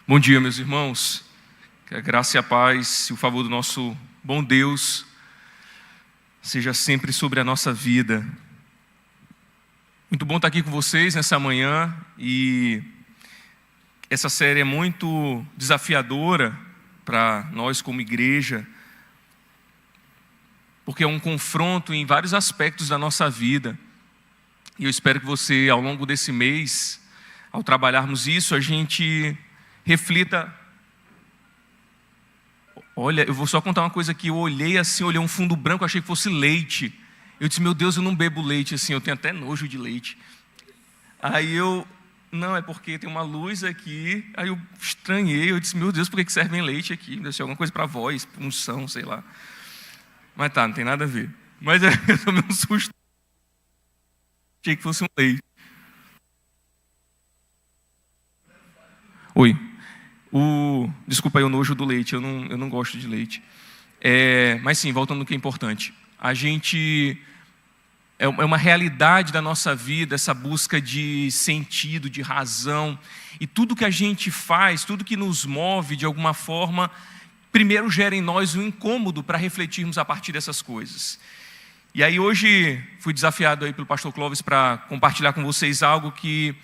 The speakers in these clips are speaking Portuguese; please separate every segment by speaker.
Speaker 1: Bom dia, meus irmãos. Que a graça e a paz e o favor do nosso bom Deus seja sempre sobre a nossa vida. Muito bom estar aqui com vocês nessa manhã, e essa série é muito desafiadora para nós como igreja, porque é um confronto em vários aspectos da nossa vida. E eu espero que você, ao longo desse mês, ao trabalharmos isso, a gente reflita. Olha, eu vou só contar uma coisa aqui. Eu olhei assim, olhei um fundo branco, achei que fosse leite. Eu disse, meu Deus, eu não bebo leite assim, eu tenho até nojo de leite. Aí não, é porque tem uma luz aqui. Aí eu estranhei, eu disse, meu Deus, por que servem leite aqui? Deve ser alguma coisa para voz, unção, sei lá. Mas tá, não tem nada a ver. Mas eu tomei um susto. Achei que fosse um leite. Oi. Desculpa aí o nojo do leite, eu não gosto de leite. Mas sim, voltando no que é importante. A gente... É uma realidade da nossa vida, essa busca de sentido, de razão. E tudo que a gente faz, tudo que nos move de alguma forma, primeiro gera em nós um incômodo para refletirmos a partir dessas coisas. E aí hoje fui desafiado aí pelo pastor Clóvis para compartilhar com vocês algo que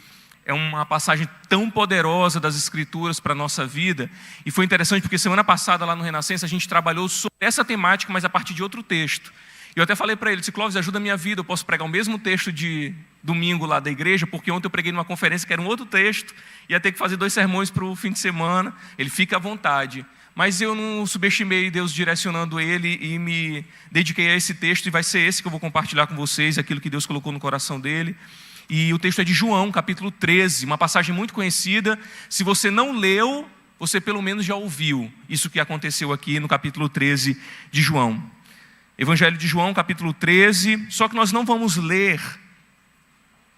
Speaker 1: é uma passagem tão poderosa das Escrituras para a nossa vida. E foi interessante porque semana passada lá no Renascença a gente trabalhou sobre essa temática, mas a partir de outro texto. E eu até falei para ele, disse, Clóvis, ajuda a minha vida, eu posso pregar o mesmo texto de domingo lá da igreja, porque ontem eu preguei numa conferência que era um outro texto, ia ter que fazer 2 sermões para o fim de semana. Ele fica à vontade. Mas eu não subestimei Deus direcionando ele e me dediquei a esse texto, e vai ser esse que eu vou compartilhar com vocês, aquilo que Deus colocou no coração dele. E o texto é de João, capítulo 13, uma passagem muito conhecida. Se você não leu, você pelo menos já ouviu isso que aconteceu aqui no capítulo 13 de João. Evangelho de João, capítulo 13, só que nós não vamos ler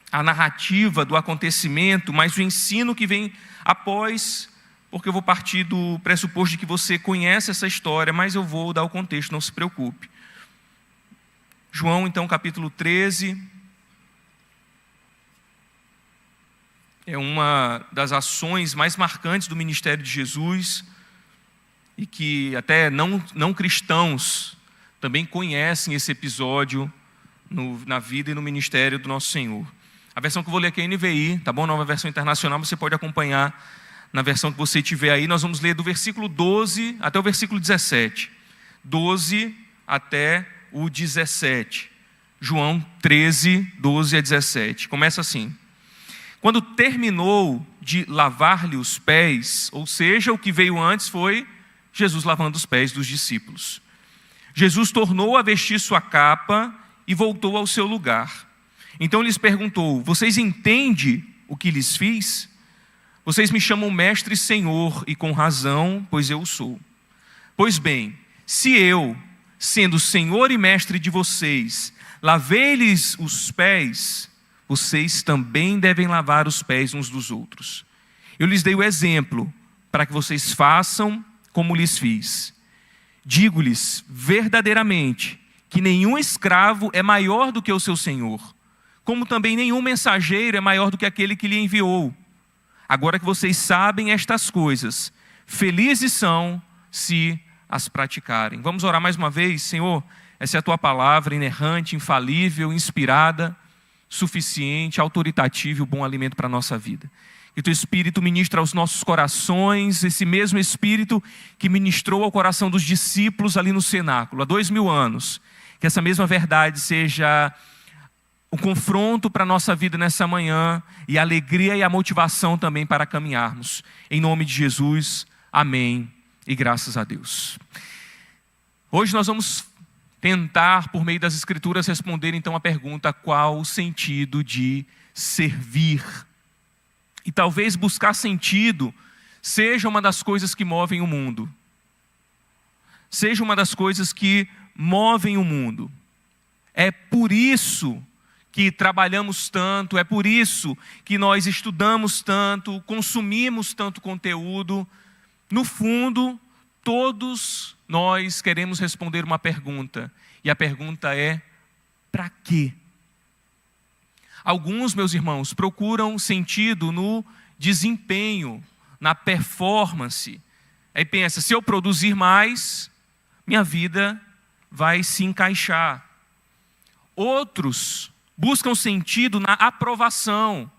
Speaker 1: a narrativa do acontecimento, mas o ensino que vem após, porque eu vou partir do pressuposto de que você conhece essa história, mas eu vou dar o contexto, não se preocupe. João, então, capítulo 13... é uma das ações mais marcantes do ministério de Jesus, e que até não cristãos também conhecem esse episódio na vida e no ministério do nosso Senhor. A versão que eu vou ler aqui é a NVI, tá bom? Nova versão internacional, você pode acompanhar na versão que você tiver aí. Nós vamos ler do versículo 12 até o versículo 17. 12 até o 17. João 13, 12 a 17. Começa assim. Quando terminou de lavar-lhe os pés, ou seja, o que veio antes foi Jesus lavando os pés dos discípulos. Jesus tornou a vestir sua capa e voltou ao seu lugar. Então lhes perguntou, vocês entendem o que lhes fiz? Vocês me chamam mestre e senhor, e com razão, pois eu o sou. Pois bem, se eu, sendo senhor e mestre de vocês, lavei-lhes os pés, vocês também devem lavar os pés uns dos outros. Eu lhes dei o exemplo, para que vocês façam como lhes fiz. Digo-lhes verdadeiramente, que nenhum escravo é maior do que o seu senhor, como também nenhum mensageiro é maior do que aquele que lhe enviou. Agora que vocês sabem estas coisas, felizes são se as praticarem. Vamos orar mais uma vez. Senhor, essa é a tua palavra inerrante, infalível, inspirada, suficiente, autoritativa e o bom alimento para a nossa vida. Que teu Espírito ministra aos nossos corações, esse mesmo Espírito que ministrou ao coração dos discípulos ali no cenáculo, há 2000 anos. Que essa mesma verdade seja o confronto para a nossa vida nessa manhã, e a alegria e a motivação também para caminharmos. Em nome de Jesus, amém e graças a Deus. Hoje nós vamos tentar, por meio das Escrituras, responder então a pergunta: qual o sentido de servir? E talvez buscar sentido seja uma das coisas que movem o mundo. Seja uma das coisas que movem o mundo. É por isso que trabalhamos tanto, é por isso que nós estudamos tanto, consumimos tanto conteúdo. No fundo, todos nós queremos responder uma pergunta, e a pergunta é: para quê? Alguns, meus irmãos, procuram sentido no desempenho, na performance. Aí pensa, se eu produzir mais, minha vida vai se encaixar. Outros buscam sentido na aprovação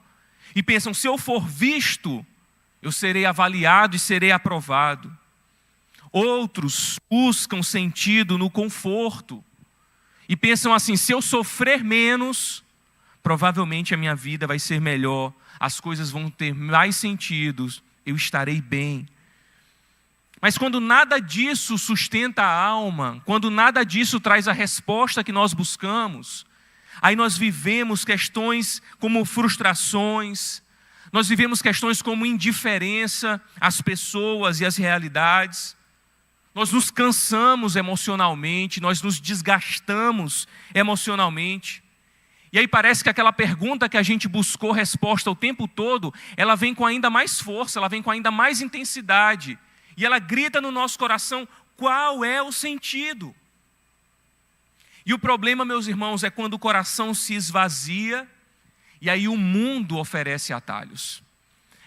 Speaker 1: e pensam, se eu for visto, eu serei avaliado e serei aprovado. Outros buscam sentido no conforto e pensam assim, se eu sofrer menos, provavelmente a minha vida vai ser melhor, as coisas vão ter mais sentido, eu estarei bem. Mas quando nada disso sustenta a alma, quando nada disso traz a resposta que nós buscamos, aí nós vivemos questões como frustrações, nós vivemos questões como indiferença às pessoas e às realidades, nós nos cansamos emocionalmente, nós nos desgastamos emocionalmente. E aí parece que aquela pergunta que a gente buscou resposta o tempo todo, ela vem com ainda mais força, ela vem com ainda mais intensidade. E ela grita no nosso coração, qual é o sentido? E o problema, meus irmãos, é quando o coração se esvazia e aí o mundo oferece atalhos.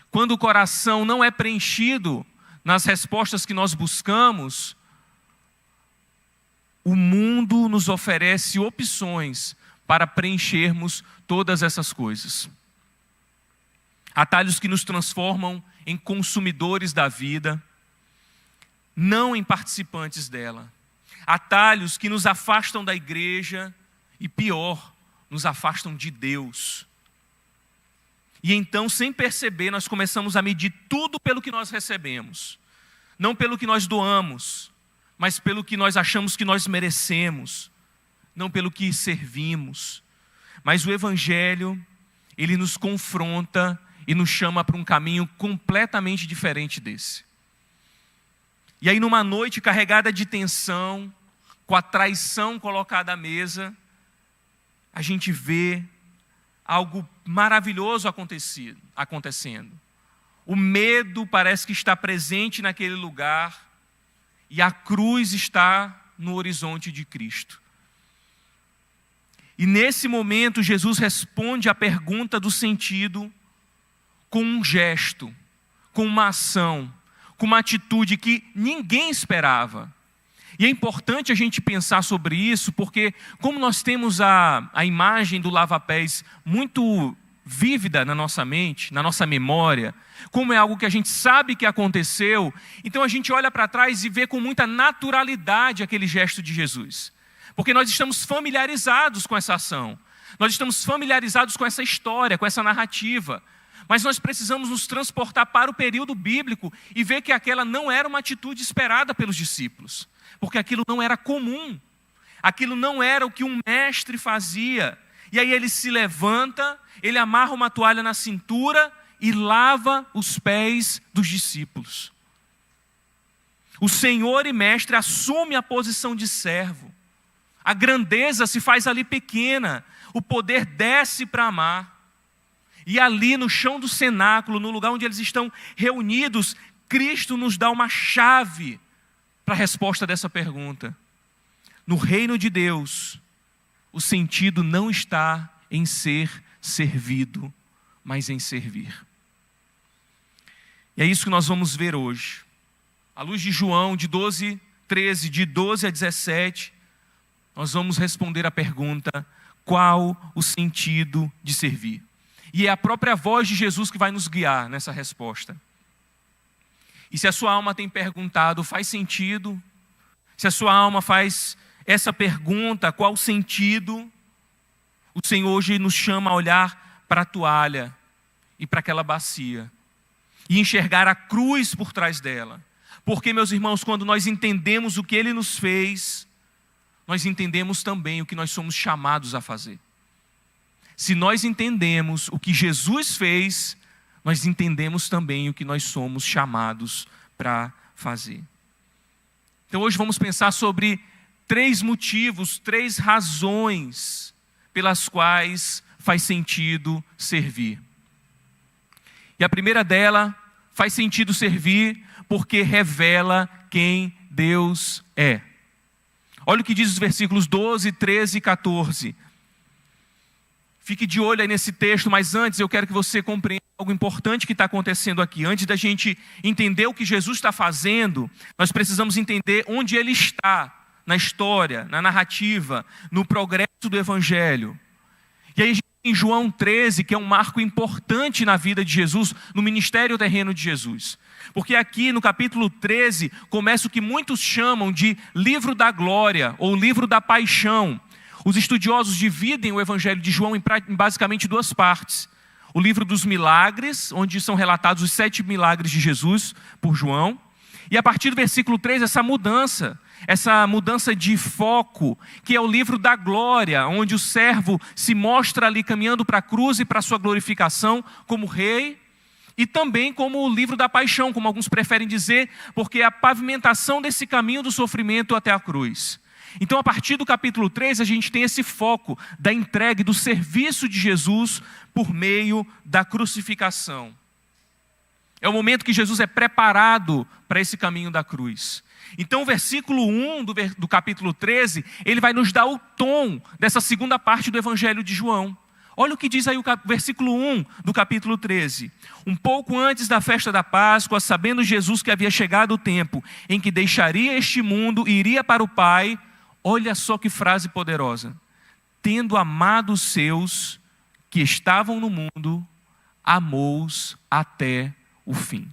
Speaker 1: Quando o coração não é preenchido nas respostas que nós buscamos, o mundo nos oferece opções para preenchermos todas essas coisas. Atalhos que nos transformam em consumidores da vida, não em participantes dela. Atalhos que nos afastam da igreja e, pior, nos afastam de Deus. E então, sem perceber, nós começamos a medir tudo pelo que nós recebemos. Não pelo que nós doamos, mas pelo que nós achamos que nós merecemos. Não pelo que servimos. Mas o Evangelho, ele nos confronta e nos chama para um caminho completamente diferente desse. E aí numa noite carregada de tensão, com a traição colocada à mesa, a gente vê algo maravilhoso acontecendo. O medo parece que está presente naquele lugar e a cruz está no horizonte de Cristo. E nesse momento Jesus responde à pergunta do sentido com um gesto, com uma ação, com uma atitude que ninguém esperava. E é importante a gente pensar sobre isso, porque como nós temos a imagem do lava-pés muito vívida na nossa mente, na nossa memória, como é algo que a gente sabe que aconteceu, então a gente olha para trás e vê com muita naturalidade aquele gesto de Jesus. Porque nós estamos familiarizados com essa ação, nós estamos familiarizados com essa história, com essa narrativa. Mas nós precisamos nos transportar para o período bíblico e ver que aquela não era uma atitude esperada pelos discípulos. Porque aquilo não era comum. Aquilo não era o que um mestre fazia. E aí ele se levanta, ele amarra uma toalha na cintura e lava os pés dos discípulos. O Senhor e mestre assume a posição de servo. A grandeza se faz ali pequena. O poder desce para amar. E ali no chão do cenáculo, no lugar onde eles estão reunidos, Cristo nos dá uma chave para a resposta dessa pergunta. No reino de Deus, o sentido não está em ser servido, mas em servir. E é isso que nós vamos ver hoje. À luz de João, de 12:13, de 12 a 17, nós vamos responder a pergunta, qual o sentido de servir? E é a própria voz de Jesus que vai nos guiar nessa resposta. E se a sua alma tem perguntado, faz sentido? Se a sua alma faz essa pergunta, qual o sentido? O Senhor hoje nos chama a olhar para a toalha e para aquela bacia. E enxergar a cruz por trás dela. Porque, meus irmãos, quando nós entendemos o que Ele nos fez, nós entendemos também o que nós somos chamados a fazer. Se nós entendemos o que Jesus fez, nós entendemos também o que nós somos chamados para fazer. Então hoje vamos pensar sobre 3 motivos, 3 razões pelas quais faz sentido servir. E a primeira dela, faz sentido servir porque revela quem Deus é. Olha o que diz os versículos 12, 13 e 14. Fique de olho aí nesse texto, mas antes eu quero que você compreenda algo importante que está acontecendo aqui. Antes da gente entender o que Jesus está fazendo, nós precisamos entender onde Ele está na história, na narrativa, no progresso do Evangelho. E aí em João 13, que é um marco importante na vida de Jesus, no ministério terreno de Jesus. Porque aqui no capítulo 13, começa o que muitos chamam de livro da glória, ou livro da paixão. Os estudiosos dividem o Evangelho de João em basicamente duas partes. O livro dos milagres, onde são relatados os 7 milagres de Jesus por João. E a partir do versículo 3, essa mudança de foco, que é o livro da glória, onde o servo se mostra ali caminhando para a cruz e para a sua glorificação como rei. E também como o livro da paixão, como alguns preferem dizer, porque é a pavimentação desse caminho do sofrimento até a cruz. Então, a partir do capítulo 3, a gente tem esse foco da entrega e do serviço de Jesus por meio da crucificação. É o momento que Jesus é preparado para esse caminho da cruz. Então, o versículo 1 do capítulo 13, ele vai nos dar o tom dessa segunda parte do Evangelho de João. Olha o que diz aí o versículo 1 do capítulo 13. Um pouco antes da festa da Páscoa, sabendo Jesus que havia chegado o tempo em que deixaria este mundo e iria para o Pai, olha só que frase poderosa. Tendo amado os seus que estavam no mundo, amou-os até o fim.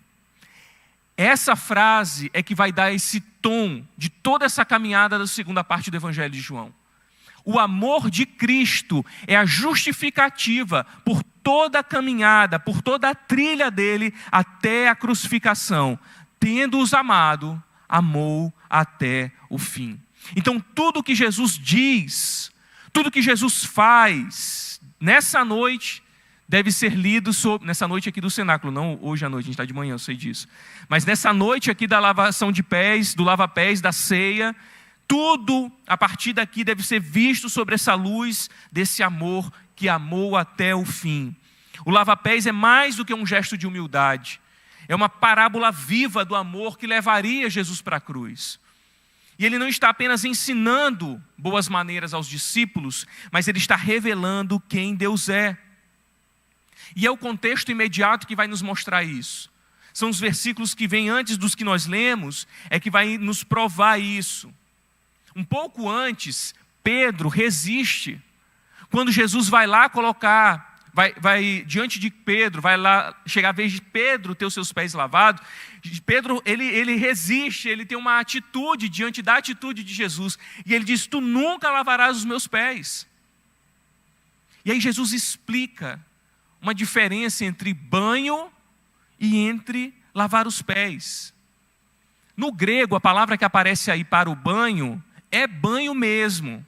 Speaker 1: Essa frase é que vai dar esse tom de toda essa caminhada da segunda parte do Evangelho de João. O amor de Cristo é a justificativa por toda a caminhada, por toda a trilha dele até a crucificação. Tendo-os amado, amou até o fim. Então tudo que Jesus diz, tudo que Jesus faz, nessa noite, deve ser lido nessa noite aqui do cenáculo, não hoje à noite, a gente está de manhã, eu sei disso. Mas nessa noite aqui da lavação de pés, do lava-pés, da ceia, tudo a partir daqui deve ser visto sobre essa luz desse amor que amou até o fim. O lava-pés é mais do que um gesto de humildade. É uma parábola viva do amor que levaria Jesus para a cruz. E ele não está apenas ensinando boas maneiras aos discípulos, mas ele está revelando quem Deus é. E é o contexto imediato que vai nos mostrar isso. São os versículos que vêm antes dos que nós lemos, é que vai nos provar isso. Um pouco antes, Pedro resiste. Quando Jesus vai lá colocar, vai diante de Pedro, vai lá, chegar a vez de Pedro ter os seus pés lavados, Pedro, ele resiste, ele tem uma atitude diante da atitude de Jesus. E ele diz, tu nunca lavarás os meus pés. E aí Jesus explica uma diferença entre banho e entre lavar os pés. No grego, a palavra que aparece aí para o banho é banho mesmo.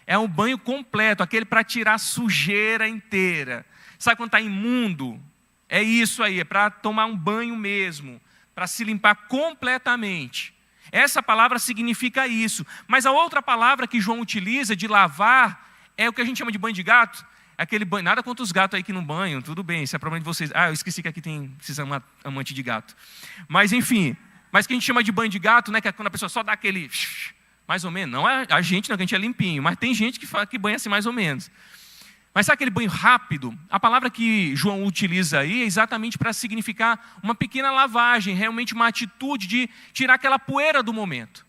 Speaker 1: É um banho completo, aquele para tirar a sujeira inteira. Sabe quando está imundo? É isso aí, é para tomar um banho mesmo, para se limpar completamente. Essa palavra significa isso. Mas a outra palavra que João utiliza de lavar é o que a gente chama de banho de gato. Aquele banho, nada contra os gatos aí que não banham, tudo bem, isso é problema de vocês. Eu esqueci que aqui precisa uma amante de gato. Mas enfim, mas que a gente chama de banho de gato, né, que é quando a pessoa só dá aquele... Mais ou menos, não é a gente, não, que a gente é limpinho, mas tem gente que banha assim mais ou menos. Mas sabe aquele banho rápido? A palavra que João utiliza aí é exatamente para significar uma pequena lavagem, realmente uma atitude de tirar aquela poeira do momento.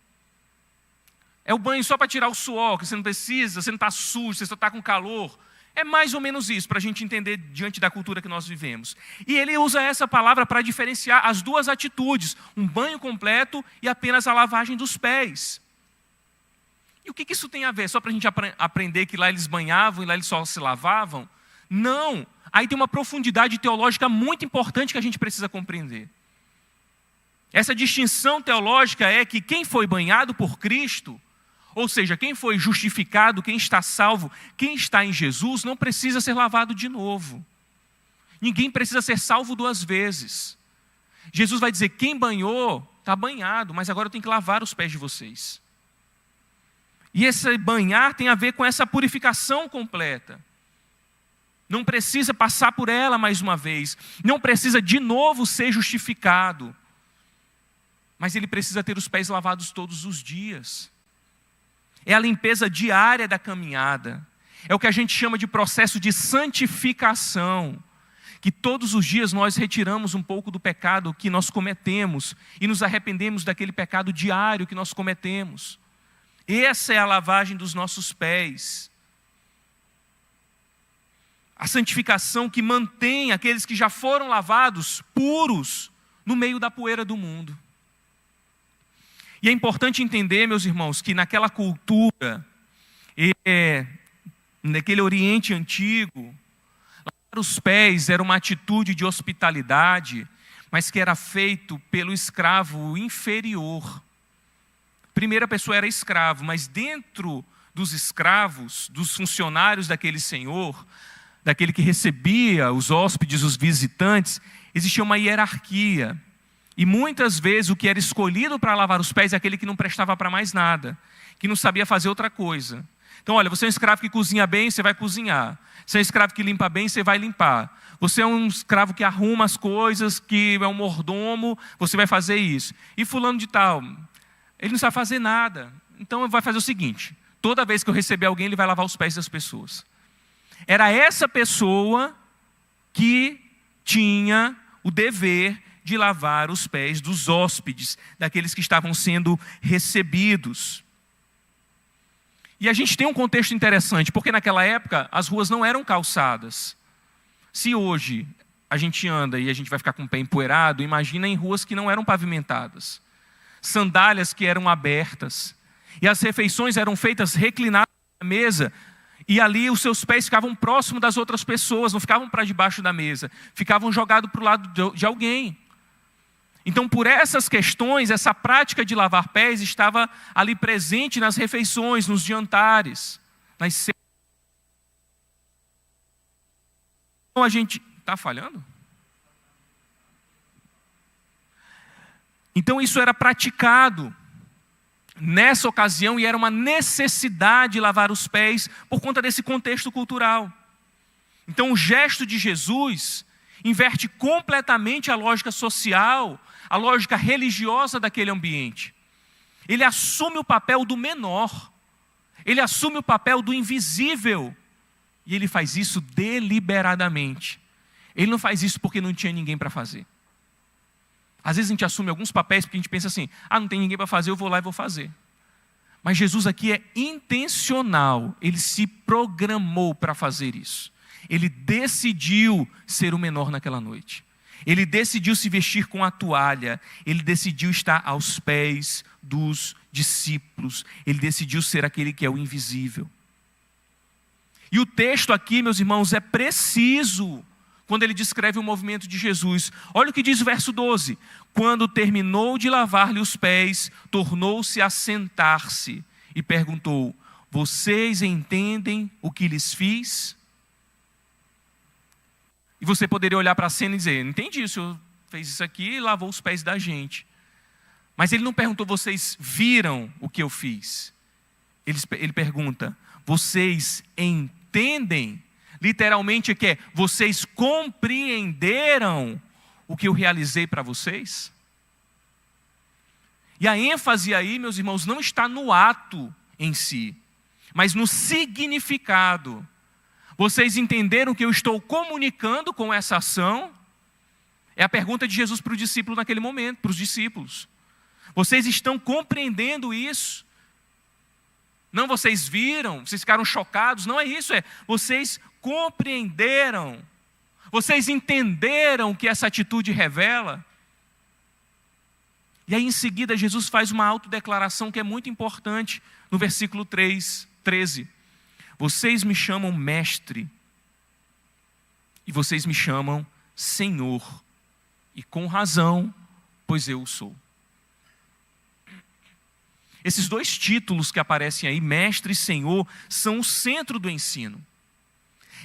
Speaker 1: É o banho só para tirar o suor, que você não precisa, você não está sujo, você só está com calor. É mais ou menos isso, para a gente entender diante da cultura que nós vivemos. E ele usa essa palavra para diferenciar as duas atitudes, um banho completo e apenas a lavagem dos pés. E o que isso tem a ver? Só para a gente aprender que lá eles banhavam e lá eles só se lavavam? Não. Aí tem uma profundidade teológica muito importante que a gente precisa compreender. Essa distinção teológica é que quem foi banhado por Cristo, ou seja, quem foi justificado, quem está salvo, quem está em Jesus, não precisa ser lavado de novo. Ninguém precisa ser salvo 2 vezes. Jesus vai dizer, quem banhou, está banhado, mas agora eu tenho que lavar os pés de vocês. E esse banhar tem a ver com essa purificação completa. Não precisa passar por ela mais uma vez. Não precisa de novo ser justificado. Mas ele precisa ter os pés lavados todos os dias. É a limpeza diária da caminhada. É o que a gente chama de processo de santificação. Que todos os dias nós retiramos um pouco do pecado que nós cometemos e nos arrependemos daquele pecado diário que nós cometemos. Essa é a lavagem dos nossos pés. A santificação que mantém aqueles que já foram lavados puros no meio da poeira do mundo. E é importante entender, meus irmãos, que naquela cultura, naquele Oriente Antigo, lavar os pés era uma atitude de hospitalidade, mas que era feito pelo escravo inferior. Primeira pessoa era escravo, mas dentro dos escravos, dos funcionários daquele senhor, daquele que recebia os hóspedes, os visitantes, existia uma hierarquia. E muitas vezes o que era escolhido para lavar os pés é aquele que não prestava para mais nada, que não sabia fazer outra coisa. Então, olha, você é um escravo que cozinha bem, você vai cozinhar. Você é um escravo que limpa bem, você vai limpar. Você é um escravo que arruma as coisas, que é um mordomo, você vai fazer isso. E fulano de tal, ele não sabe fazer nada. Então, vai fazer o seguinte, toda vez que eu receber alguém, ele vai lavar os pés das pessoas. Era essa pessoa que tinha o dever de lavar os pés dos hóspedes, daqueles que estavam sendo recebidos. E a gente tem um contexto interessante, porque naquela época as ruas não eram calçadas. Se hoje a gente anda e a gente vai ficar com o pé empoeirado, imagina em ruas que não eram pavimentadas. Sandálias que eram abertas. E as refeições eram feitas reclinadas na mesa, e ali os seus pés ficavam próximos das outras pessoas, não ficavam para debaixo da mesa, ficavam jogados para o lado de alguém. Então, por essas questões, essa prática de lavar pés estava ali presente nas refeições, nos jantares, nas ceias. Então, a gente... Está falhando? Então, isso era praticado nessa ocasião e era uma necessidade de lavar os pés por conta desse contexto cultural. Então, o gesto de Jesus inverte completamente a lógica social, a lógica religiosa daquele ambiente. Ele assume o papel do menor. Ele assume o papel do invisível. E ele faz isso deliberadamente. Ele não faz isso porque não tinha ninguém para fazer. Às vezes a gente assume alguns papéis porque a gente pensa assim, não tem ninguém para fazer, eu vou lá e vou fazer. Mas Jesus aqui é intencional. Ele se programou para fazer isso. Ele decidiu ser o menor naquela noite. Ele decidiu se vestir com a toalha. Ele decidiu estar aos pés dos discípulos. Ele decidiu ser aquele que é o invisível. E o texto aqui, meus irmãos, é preciso quando ele descreve o movimento de Jesus. Olha o que diz o verso 12. Quando terminou de lavar-lhe os pés, tornou-se a sentar-se e perguntou: vocês entendem o que lhes fiz? E você poderia olhar para a cena e dizer: entendi, o senhor fez isso aqui e lavou os pés da gente. Mas ele não perguntou: vocês viram o que eu fiz? Ele pergunta: vocês entendem? Literalmente que é: vocês compreenderam o que eu realizei para vocês? E a ênfase aí, meus irmãos, não está no ato em si, mas no significado. Vocês entenderam o que eu estou comunicando com essa ação? É a pergunta de Jesus para o discípulo naquele momento, para os discípulos. Vocês estão compreendendo isso? Não vocês viram, vocês ficaram chocados, não é isso, é vocês compreenderam, vocês entenderam o que essa atitude revela. E aí em seguida Jesus faz uma autodeclaração que é muito importante, no versículo 13. Vocês me chamam mestre, e vocês me chamam Senhor, e com razão, pois eu o sou. Esses dois títulos que aparecem aí, mestre e Senhor, são o centro do ensino.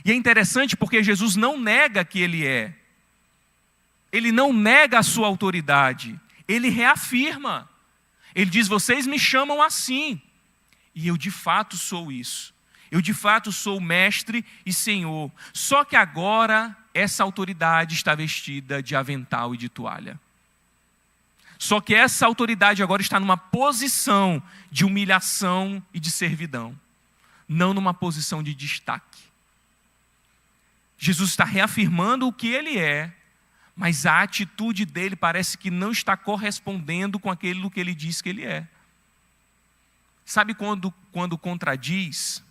Speaker 1: E é interessante porque Jesus não nega que ele é. Ele não nega a sua autoridade. Ele reafirma. Ele diz: vocês me chamam assim. E eu de fato sou isso. Eu de fato sou mestre e Senhor. Só que agora essa autoridade está vestida de avental e de toalha. Só que essa autoridade agora está numa posição de humilhação e de servidão. não numa posição de destaque. Jesus está reafirmando o que ele é, mas a atitude dele parece que não está correspondendo com aquilo que ele diz que ele é. Sabe quando contradiz?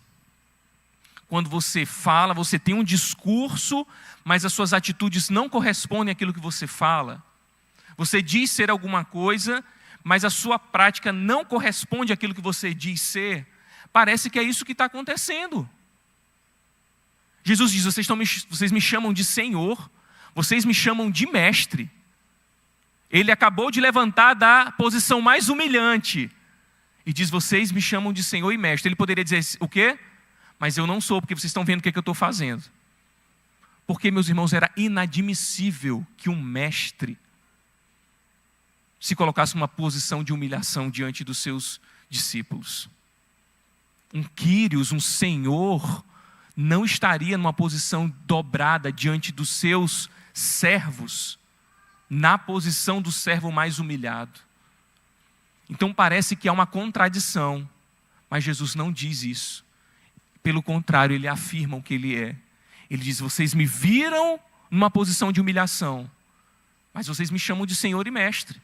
Speaker 1: Quando você fala, você tem um discurso, mas as suas atitudes não correspondem àquilo que você fala. Você diz ser alguma coisa, mas a sua prática não corresponde àquilo que você diz ser. Parece que é isso que está acontecendo. Jesus diz, vocês me chamam de Senhor, vocês me chamam de mestre. Ele acabou de levantar da posição mais humilhante e diz, vocês me chamam de Senhor e mestre. Ele poderia dizer o quê? Mas eu não sou, porque vocês estão vendo o que eu estou fazendo. Porque, meus irmãos, era inadmissível que um mestre se colocasse numa posição de humilhação diante dos seus discípulos. Um Quírios, um Senhor, não estaria numa posição dobrada diante dos seus servos, na posição do servo mais humilhado. Então parece que há uma contradição, mas Jesus não diz isso. Pelo contrário, ele afirma o que ele é. Ele diz, vocês me viram numa posição de humilhação, mas vocês me chamam de Senhor e Mestre.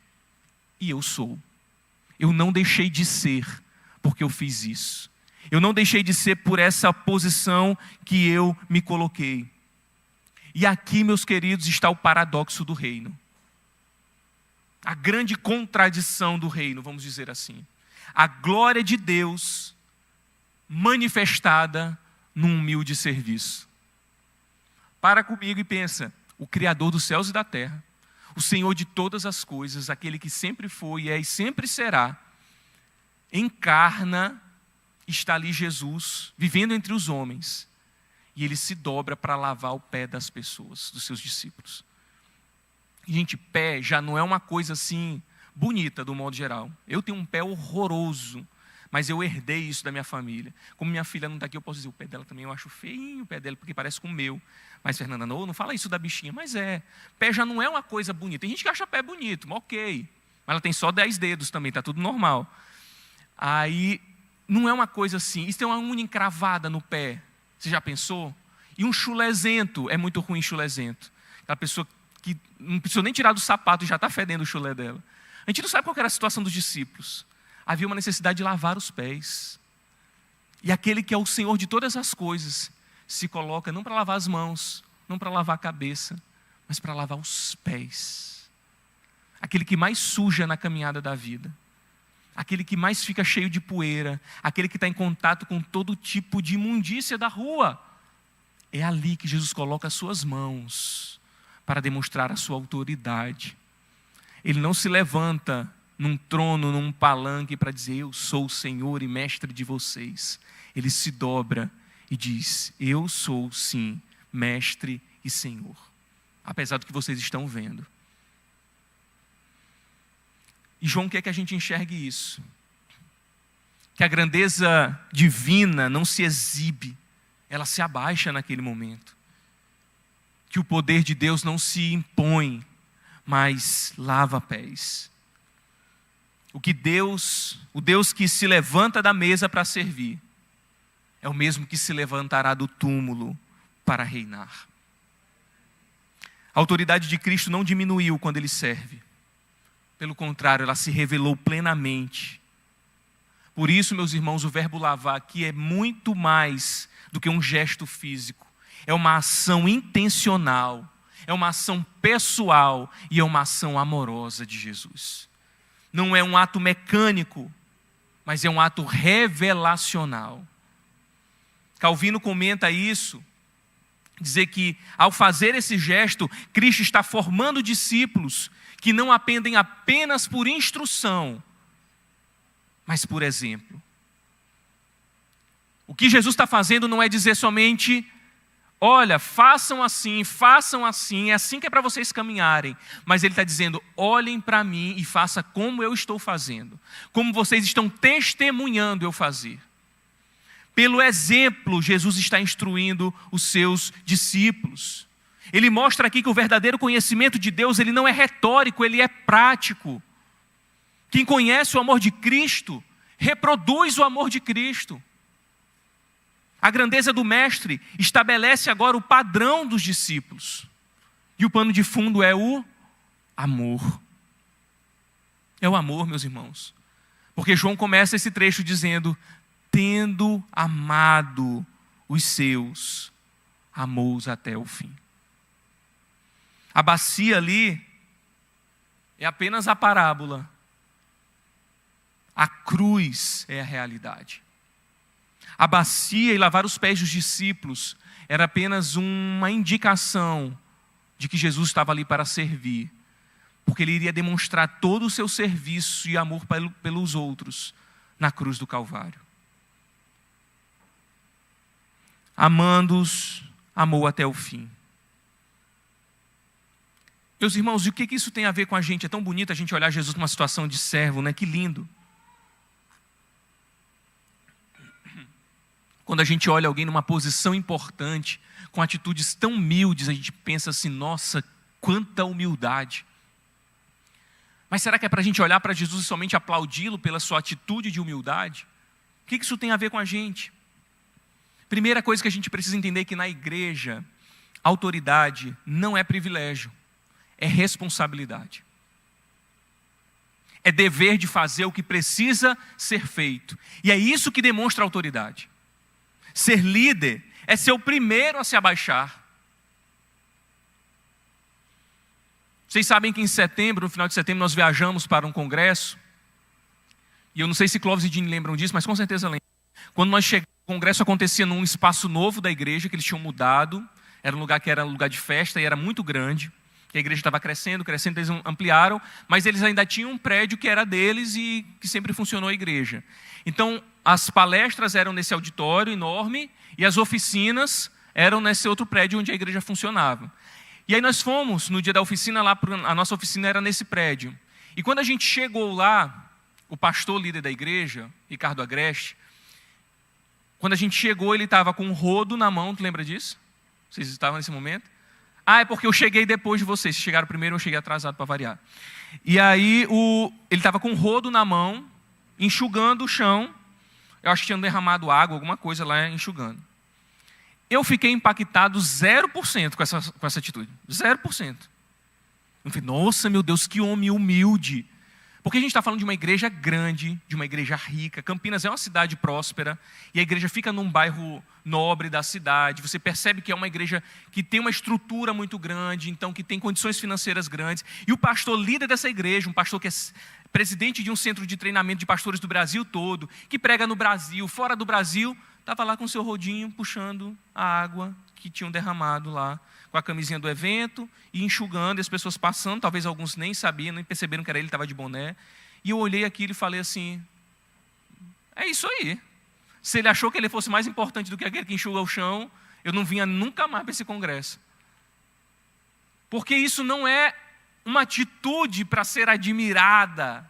Speaker 1: E eu sou. Eu não deixei de ser, porque eu fiz isso. Eu não deixei de ser por essa posição que eu me coloquei. E aqui, meus queridos, está o paradoxo do reino. A grande contradição do reino, vamos dizer assim. A glória de Deus manifestada num humilde serviço. Para comigo e pensa, o Criador dos céus e da terra, o Senhor de todas as coisas, aquele que sempre foi, é e sempre será, encarna, está ali Jesus, vivendo entre os homens, e ele se dobra para lavar o pé das pessoas, dos seus discípulos. Gente, pé já não é uma coisa assim bonita do modo geral. Eu tenho um pé horroroso, mas eu herdei isso da minha família. Como minha filha não está aqui, eu posso dizer, o pé dela também eu acho feinho, o pé dela, porque parece com o meu. Mas Fernanda, não fala isso da bichinha, mas pé já não é uma coisa bonita. Tem gente que acha pé bonito, ok, mas ela tem só 10 dedos também, está tudo normal. Aí, não é uma coisa assim, isso tem uma unha encravada no pé, você já pensou? E um chulezento, é muito ruim chulezento. Aquela pessoa que não precisou nem tirar do sapato e já está fedendo o chulé dela. A gente não sabe qual era a situação dos discípulos. Havia uma necessidade de lavar os pés. E aquele que é o Senhor de todas as coisas, se coloca não para lavar as mãos, não para lavar a cabeça, mas para lavar os pés. Aquele que mais suja na caminhada da vida. Aquele que mais fica cheio de poeira. Aquele que está em contato com todo tipo de imundícia da rua. É ali que Jesus coloca as suas mãos para demonstrar a sua autoridade. Ele não se levanta num trono, num palanque para dizer, eu sou o Senhor e mestre de vocês. Ele se dobra e diz, eu sou sim, mestre e Senhor. Apesar do que vocês estão vendo. E João quer que a gente enxergue isso. Que a grandeza divina não se exibe, ela se abaixa naquele momento. Que o poder de Deus não se impõe, mas lava pés. O Deus que se levanta da mesa para servir, é o mesmo que se levantará do túmulo para reinar. A autoridade de Cristo não diminuiu quando Ele serve. Pelo contrário, ela se revelou plenamente. Por isso, meus irmãos, o verbo lavar aqui é muito mais do que um gesto físico. É uma ação intencional, é uma ação pessoal e é uma ação amorosa de Jesus. Não é um ato mecânico, mas é um ato revelacional. Calvino comenta isso, dizer que ao fazer esse gesto, Cristo está formando discípulos que não aprendem apenas por instrução, mas por exemplo. O que Jesus está fazendo não é dizer somente, olha, façam assim, é assim que é para vocês caminharem. Mas Ele está dizendo, olhem para mim e façam como eu estou fazendo. Como vocês estão testemunhando eu fazer. Pelo exemplo, Jesus está instruindo os seus discípulos. Ele mostra aqui que o verdadeiro conhecimento de Deus, ele não é retórico, ele é prático. Quem conhece o amor de Cristo, reproduz o amor de Cristo. A grandeza do mestre estabelece agora o padrão dos discípulos. E o pano de fundo é o amor. É o amor, meus irmãos. Porque João começa esse trecho dizendo: tendo amado os seus, amou-os até o fim. A bacia ali é apenas a parábola. A cruz é a realidade. A bacia e lavar os pés dos discípulos era apenas uma indicação de que Jesus estava ali para servir, porque ele iria demonstrar todo o seu serviço e amor pelos outros na cruz do Calvário. Amando-os, amou até o fim. Meus irmãos, e o que isso tem a ver com a gente? É tão bonito a gente olhar Jesus numa situação de servo, né? Que lindo. Quando a gente olha alguém numa posição importante, com atitudes tão humildes, a gente pensa assim: nossa, quanta humildade. Mas será que é para a gente olhar para Jesus e somente aplaudi-lo pela sua atitude de humildade? O que isso tem a ver com a gente? Primeira coisa que a gente precisa entender é que na igreja, autoridade não é privilégio, é responsabilidade. É dever de fazer o que precisa ser feito. E é isso que demonstra autoridade. Ser líder é ser o primeiro a se abaixar. Vocês sabem que em setembro, no final de setembro, nós viajamos para um congresso. E eu não sei se Clóvis e Dini lembram disso, mas com certeza lembram. Quando nós chegamos, o congresso acontecia num espaço novo da igreja, que eles tinham mudado. Era um lugar que era um lugar de festa e era muito grande. A igreja estava crescendo, eles ampliaram, mas eles ainda tinham um prédio que era deles e que sempre funcionou a igreja. Então, as palestras eram nesse auditório enorme e as oficinas eram nesse outro prédio onde a igreja funcionava. E aí nós fomos, no dia da oficina, a nossa oficina era nesse prédio. E quando a gente chegou lá, o pastor líder da igreja, Ricardo Agreste, quando a gente chegou, ele estava com um rodo na mão, tu lembra disso? Vocês estavam nesse momento? Ah, é porque eu cheguei depois de vocês. Vocês chegaram primeiro, eu cheguei atrasado para variar. E aí, ele estava com um rodo na mão, enxugando o chão. Eu acho que tinha derramado água, alguma coisa lá, enxugando. Eu fiquei impactado 0% com essa atitude. 0%. Eu falei: nossa, meu Deus, que homem humilde. Porque a gente está falando de uma igreja grande, de uma igreja rica. Campinas é uma cidade próspera e a igreja fica num bairro nobre da cidade. Você percebe que é uma igreja que tem uma estrutura muito grande, então que tem condições financeiras grandes. E o pastor líder dessa igreja, um pastor que é presidente de um centro de treinamento de pastores do Brasil todo, que prega no Brasil, fora do Brasil, estava lá com o seu rodinho puxando a água que tinham derramado lá, com a camisinha do evento e enxugando, e as pessoas passando, talvez alguns nem sabiam, nem perceberam que era ele, estava de boné. E eu olhei aquilo e falei assim: é isso aí. Se ele achou que ele fosse mais importante do que aquele que enxuga o chão, eu não vinha nunca mais para esse congresso. Porque isso não é uma atitude para ser admirada.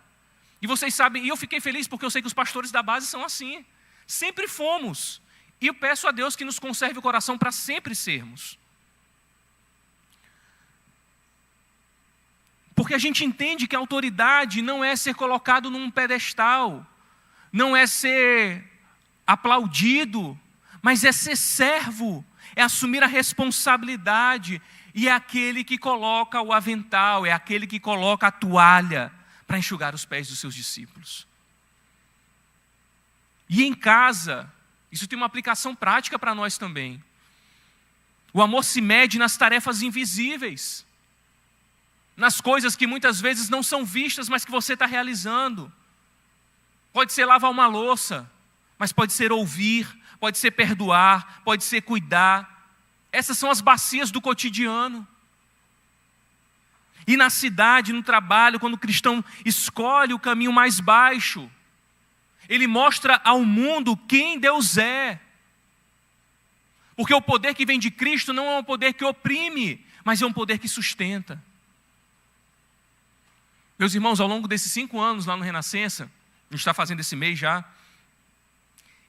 Speaker 1: E vocês sabem, e eu fiquei feliz porque eu sei que os pastores da base são assim. Sempre fomos. E eu peço a Deus que nos conserve o coração para sempre sermos. Porque a gente entende que a autoridade não é ser colocado num pedestal, não é ser aplaudido, mas é ser servo, é assumir a responsabilidade, e é aquele que coloca o avental, é aquele que coloca a toalha para enxugar os pés dos seus discípulos. E em casa, isso tem uma aplicação prática para nós também. O amor se mede nas tarefas invisíveis, nas coisas que muitas vezes não são vistas, mas que você está realizando. Pode ser lavar uma louça, mas pode ser ouvir, pode ser perdoar, pode ser cuidar. Essas são as bacias do cotidiano. E na cidade, no trabalho, quando o cristão escolhe o caminho mais baixo, ele mostra ao mundo quem Deus é. Porque o poder que vem de Cristo não é um poder que oprime, mas é um poder que sustenta. Meus irmãos, ao longo desses 5 anos lá no Renascença, a gente está fazendo esse mês já,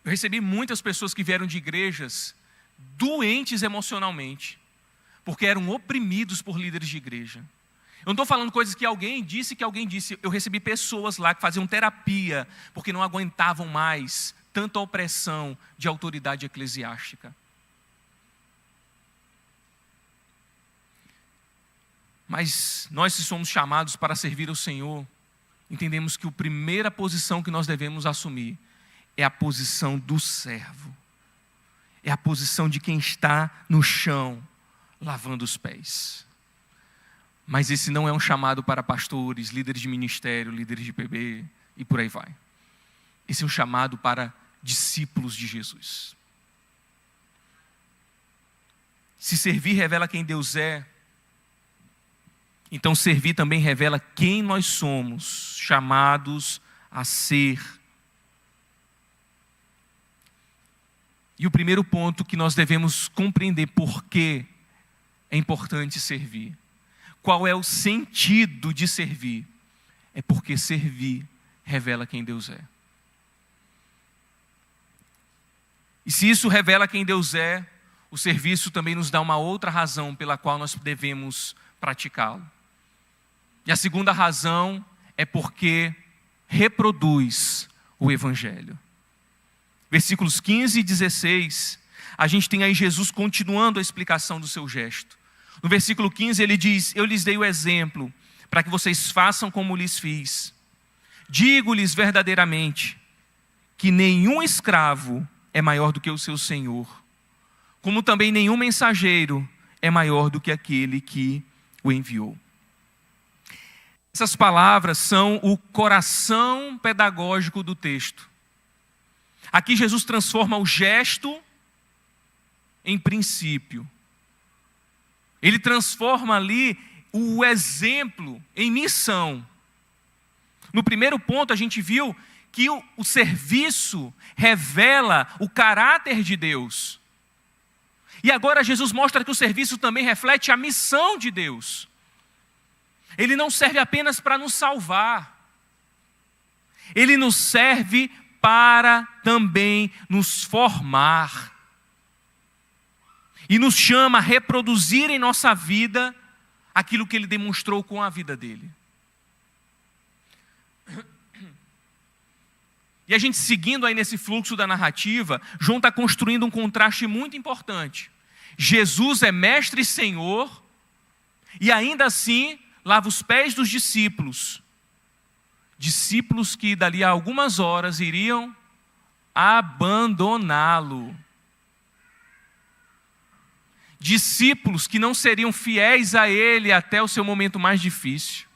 Speaker 1: eu recebi muitas pessoas que vieram de igrejas doentes emocionalmente, porque eram oprimidos por líderes de igreja. Eu não estou falando coisas que alguém disse, eu recebi pessoas lá que faziam terapia, porque não aguentavam mais tanta opressão de autoridade eclesiástica. Mas nós, que somos chamados para servir ao Senhor, entendemos que a primeira posição que nós devemos assumir é a posição do servo. É a posição de quem está no chão, lavando os pés. Mas esse não é um chamado para pastores, líderes de ministério, líderes de PB e por aí vai. Esse é um chamado para discípulos de Jesus. Se servir revela quem Deus é, então servir também revela quem nós somos, chamados a ser. E o primeiro ponto que nós devemos compreender por que é importante servir. Qual é o sentido de servir? É porque servir revela quem Deus é. E se isso revela quem Deus é, o serviço também nos dá uma outra razão pela qual nós devemos praticá-lo. E a segunda razão é porque reproduz o Evangelho. Versículos 15 e 16, a gente tem aí Jesus continuando a explicação do seu gesto. No versículo 15 ele diz: eu lhes dei o exemplo, para que vocês façam como lhes fiz. Digo-lhes verdadeiramente, que nenhum escravo é maior do que o seu senhor, como também nenhum mensageiro é maior do que aquele que o enviou. Essas palavras são o coração pedagógico do texto. Aqui Jesus transforma o gesto em princípio. Ele transforma ali o exemplo em missão. No primeiro ponto a gente viu que o serviço revela o caráter de Deus. E agora Jesus mostra que o serviço também reflete a missão de Deus. Ele não serve apenas para nos salvar. Ele nos serve para também nos formar. E nos chama a reproduzir em nossa vida aquilo que Ele demonstrou com a vida dele. E a gente seguindo aí nesse fluxo da narrativa, João está construindo um contraste muito importante. Jesus é mestre e senhor, e ainda assim lava os pés dos discípulos. Discípulos que dali a algumas horas iriam abandoná-lo. Discípulos que não seriam fiéis a ele até o seu momento mais difícil.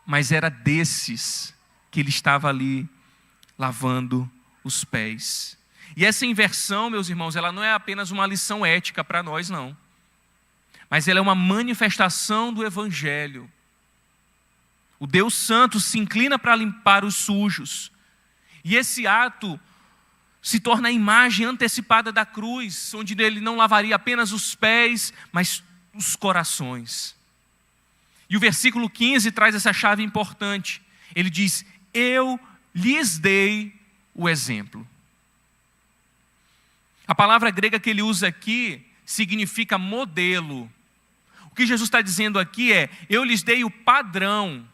Speaker 1: Mas era desses que ele estava ali lavando os pés. E essa inversão, meus irmãos, ela não é apenas uma lição ética para nós, não. Mas ela é uma manifestação do Evangelho. O Deus Santo se inclina para limpar os sujos. E esse ato se torna a imagem antecipada da cruz, onde ele não lavaria apenas os pés, mas os corações. E o versículo 15 traz essa chave importante. Ele diz: eu lhes dei o exemplo. A palavra grega que ele usa aqui significa modelo. O que Jesus está dizendo aqui é: eu lhes dei o padrão.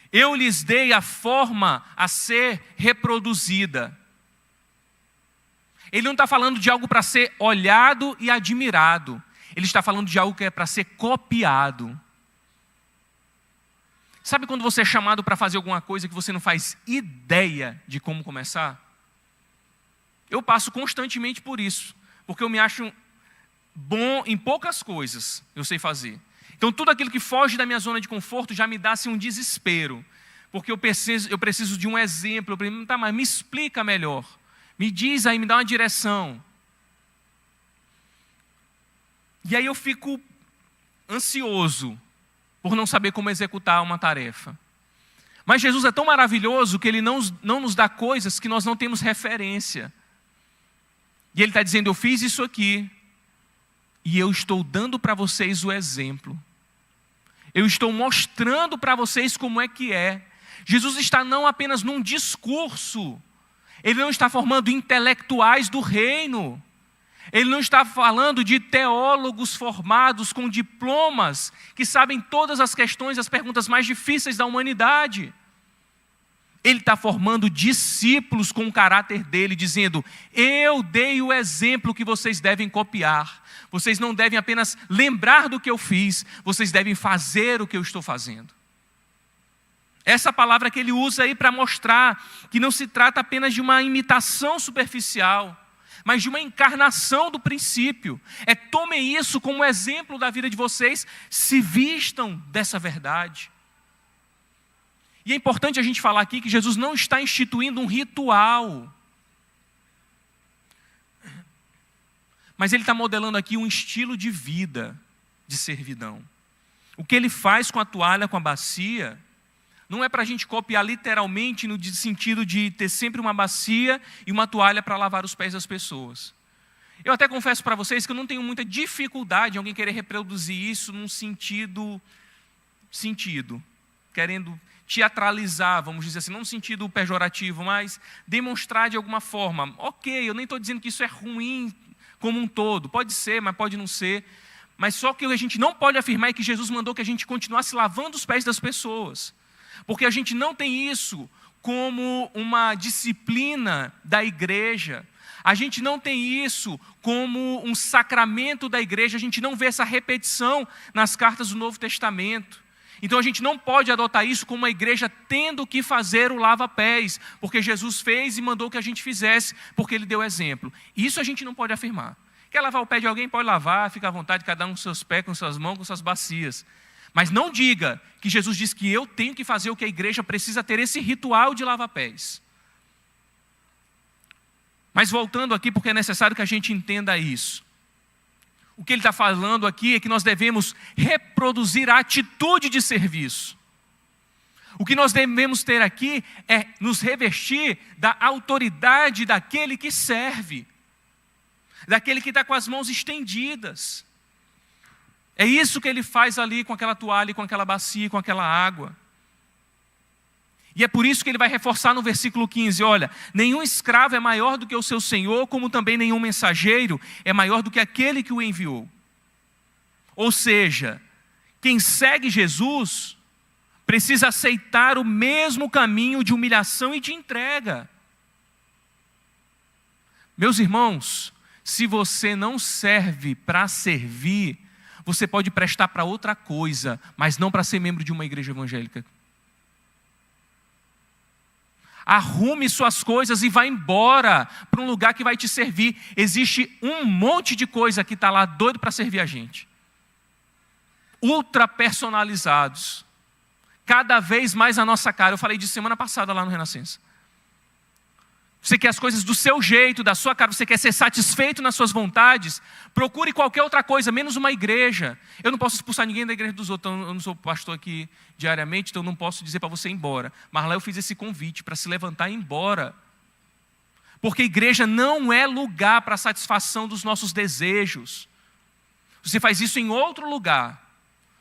Speaker 1: Eu lhes dei a forma a ser reproduzida. Ele não está falando de algo para ser olhado e admirado. Ele está falando de algo que é para ser copiado. Sabe quando você é chamado para fazer alguma coisa que você não faz ideia de como começar? Eu passo constantemente por isso, porque eu me acho bom em poucas coisas, eu sei fazer. Então tudo aquilo que foge da minha zona de conforto já me dá assim, um desespero, porque eu preciso de um exemplo. Eu preciso, tá, mas me explica melhor, me diz aí, me dá uma direção. E aí eu fico ansioso por não saber como executar uma tarefa. Mas Jesus é tão maravilhoso que Ele não nos dá coisas que nós não temos referência. E Ele está dizendo: eu fiz isso aqui, e eu estou dando para vocês o exemplo. Eu estou mostrando para vocês como é que é. Jesus está não apenas num discurso. Ele não está formando intelectuais do reino. Ele não está falando de teólogos formados com diplomas, que sabem todas as questões, as perguntas mais difíceis da humanidade. Ele está formando discípulos com o caráter dele, dizendo: eu dei o exemplo que vocês devem copiar. Vocês não devem apenas lembrar do que eu fiz, vocês devem fazer o que eu estou fazendo. Essa palavra que ele usa aí para mostrar que não se trata apenas de uma imitação superficial, mas de uma encarnação do princípio. Tomem isso como exemplo da vida de vocês, se vistam dessa verdade. E é importante a gente falar aqui que Jesus não está instituindo um ritual, mas ele está modelando aqui um estilo de vida, de servidão. O que ele faz com a toalha, com a bacia, não é para a gente copiar literalmente no sentido de ter sempre uma bacia e uma toalha para lavar os pés das pessoas. Eu até confesso para vocês que eu não tenho muita dificuldade em alguém querer reproduzir isso num sentido, querendo teatralizar, vamos dizer assim, não no sentido pejorativo, mas demonstrar de alguma forma. Ok, eu nem estou dizendo que isso é ruim como um todo, pode ser, mas pode não ser. Mas só que a gente não pode afirmar é que Jesus mandou que a gente continuasse lavando os pés das pessoas. Porque a gente não tem isso como uma disciplina da igreja. A gente não tem isso como um sacramento da igreja. A gente não vê essa repetição nas cartas do Novo Testamento. Então a gente não pode adotar isso como uma igreja tendo que fazer o lava-pés, porque Jesus fez e mandou que a gente fizesse, porque ele deu exemplo. Isso a gente não pode afirmar. Quer lavar o pé de alguém? Pode lavar, fica à vontade, cada um com seus pés, com suas mãos, com suas bacias. Mas não diga que Jesus diz que eu tenho que fazer o que a igreja precisa ter esse ritual de lava-pés. Mas voltando aqui, porque é necessário que a gente entenda isso. O que ele está falando aqui é que nós devemos reproduzir a atitude de serviço. O que nós devemos ter aqui é nos revestir da autoridade daquele que serve, daquele que está com as mãos estendidas. É isso que ele faz ali com aquela toalha, com aquela bacia, com aquela água. E é por isso que ele vai reforçar no versículo 15, olha, nenhum escravo é maior do que o seu senhor, como também nenhum mensageiro é maior do que aquele que o enviou. Ou seja, quem segue Jesus precisa aceitar o mesmo caminho de humilhação e de entrega. Meus irmãos, se você não serve para servir, você pode prestar para outra coisa, mas não para ser membro de uma igreja evangélica. Arrume suas coisas e vá embora para um lugar que vai te servir. Existe um monte de coisa que está lá doido para servir a gente. Ultra personalizados. Cada vez mais a nossa cara. Eu falei disso semana passada lá no Renascença. Você quer as coisas do seu jeito, da sua cara, você quer ser satisfeito nas suas vontades, procure qualquer outra coisa, menos uma igreja. Eu não posso expulsar ninguém da igreja dos outros, eu não sou pastor aqui diariamente, então eu não posso dizer para você ir embora. Mas lá eu fiz esse convite para se levantar e ir embora. Porque igreja não é lugar para satisfação dos nossos desejos. Você faz isso em outro lugar.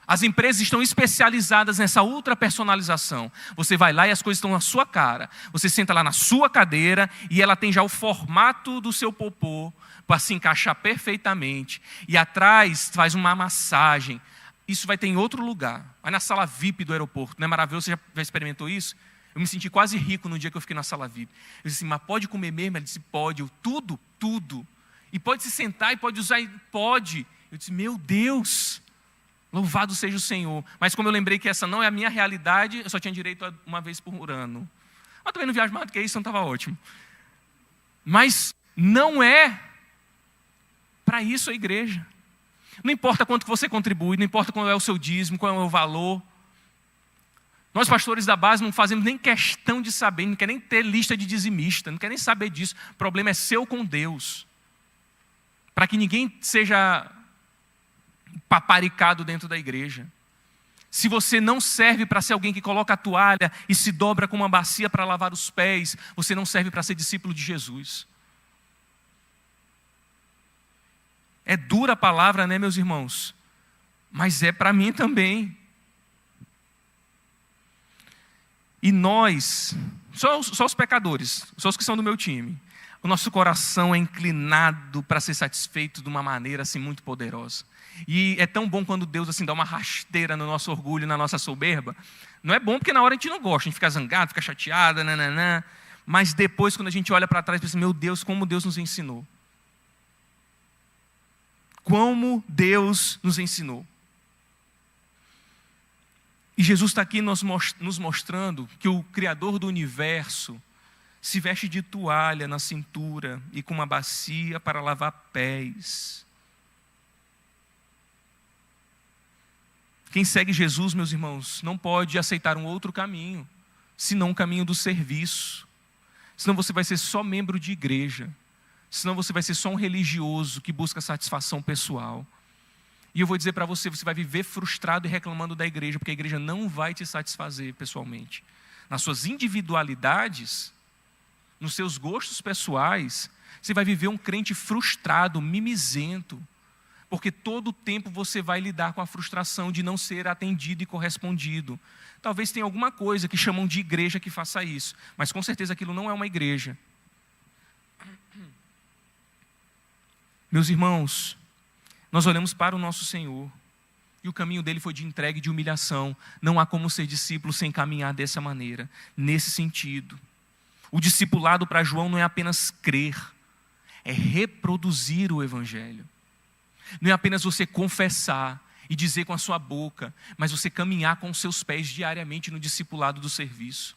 Speaker 1: As empresas estão especializadas nessa ultra personalização. Você vai lá e as coisas estão na sua cara. Você senta lá na sua cadeira e ela tem já o formato do seu popô para se encaixar perfeitamente. E atrás faz uma massagem. Isso vai ter em outro lugar. Vai na sala VIP do aeroporto. Não é maravilhoso? Você já experimentou isso? Eu me senti quase rico no dia que eu fiquei na sala VIP. Eu disse assim, mas pode comer mesmo? Ele disse, pode. Eu, tudo. E pode se sentar e pode usar, pode. Eu disse, meu Deus, louvado seja o Senhor. Mas como eu lembrei que essa não é a minha realidade, eu só tinha direito a uma vez por ano. Mas também não viajo mais do que isso, então estava ótimo. Mas não é para isso a igreja. Não importa quanto você contribui, não importa qual é o seu dízimo, qual é o valor. Nós pastores da base não fazemos nem questão de saber, não quer nem ter lista de dizimista, não quer nem saber disso. O problema é seu com Deus. Para que ninguém seja paparicado dentro da igreja. Se você não serve para ser alguém que coloca a toalha e se dobra com uma bacia para lavar os pés, você não serve para ser discípulo de Jesus. É dura a palavra, né, meus irmãos? Mas é para mim também. E nós, só os pecadores, só os que são do meu time. O nosso coração é inclinado para ser satisfeito de uma maneira assim muito poderosa. E é tão bom quando Deus assim dá uma rasteira no nosso orgulho, na nossa soberba. Não é bom porque na hora a gente não gosta, a gente fica zangado, fica chateado, nananã. Mas depois, quando a gente olha para trás, pensa, meu Deus, como Deus nos ensinou. Como Deus nos ensinou. E Jesus está aqui nos mostrando que o Criador do universo se veste de toalha na cintura e com uma bacia para lavar pés. Quem segue Jesus, meus irmãos, não pode aceitar um outro caminho, senão o caminho do serviço. Senão você vai ser só membro de igreja. Senão você vai ser só um religioso que busca satisfação pessoal. E eu vou dizer para você, você vai viver frustrado e reclamando da igreja, porque a igreja não vai te satisfazer pessoalmente. Nas suas individualidades, nos seus gostos pessoais, você vai viver um crente frustrado, mimizento, porque todo o tempo você vai lidar com a frustração de não ser atendido e correspondido. Talvez tenha alguma coisa que chamam de igreja que faça isso, mas com certeza aquilo não é uma igreja. Meus irmãos, nós olhamos para o nosso Senhor, e o caminho dele foi de entrega e de humilhação. Não há como ser discípulo sem caminhar dessa maneira, nesse sentido. O discipulado para João não é apenas crer, é reproduzir o Evangelho. Não é apenas você confessar e dizer com a sua boca, mas você caminhar com os seus pés diariamente no discipulado do serviço.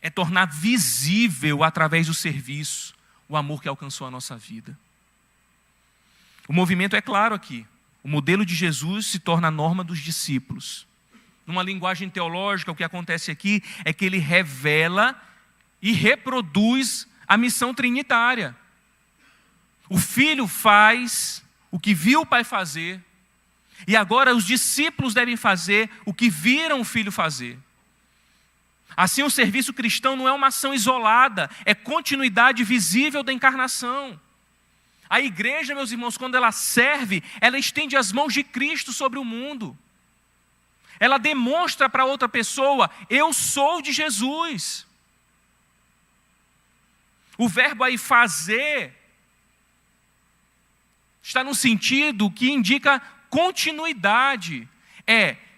Speaker 1: É tornar visível através do serviço o amor que alcançou a nossa vida. O movimento é claro aqui. O modelo de Jesus se torna a norma dos discípulos. Numa linguagem teológica, o que acontece aqui é que ele revela e reproduz a missão trinitária. O Filho faz o que viu o Pai fazer, e agora os discípulos devem fazer o que viram o Filho fazer. Assim, o serviço cristão não é uma ação isolada, é continuidade visível da encarnação. A igreja, meus irmãos, quando ela serve, ela estende as mãos de Cristo sobre o mundo. Ela demonstra para outra pessoa, eu sou de Jesus. O verbo aí fazer está no sentido que indica continuidade.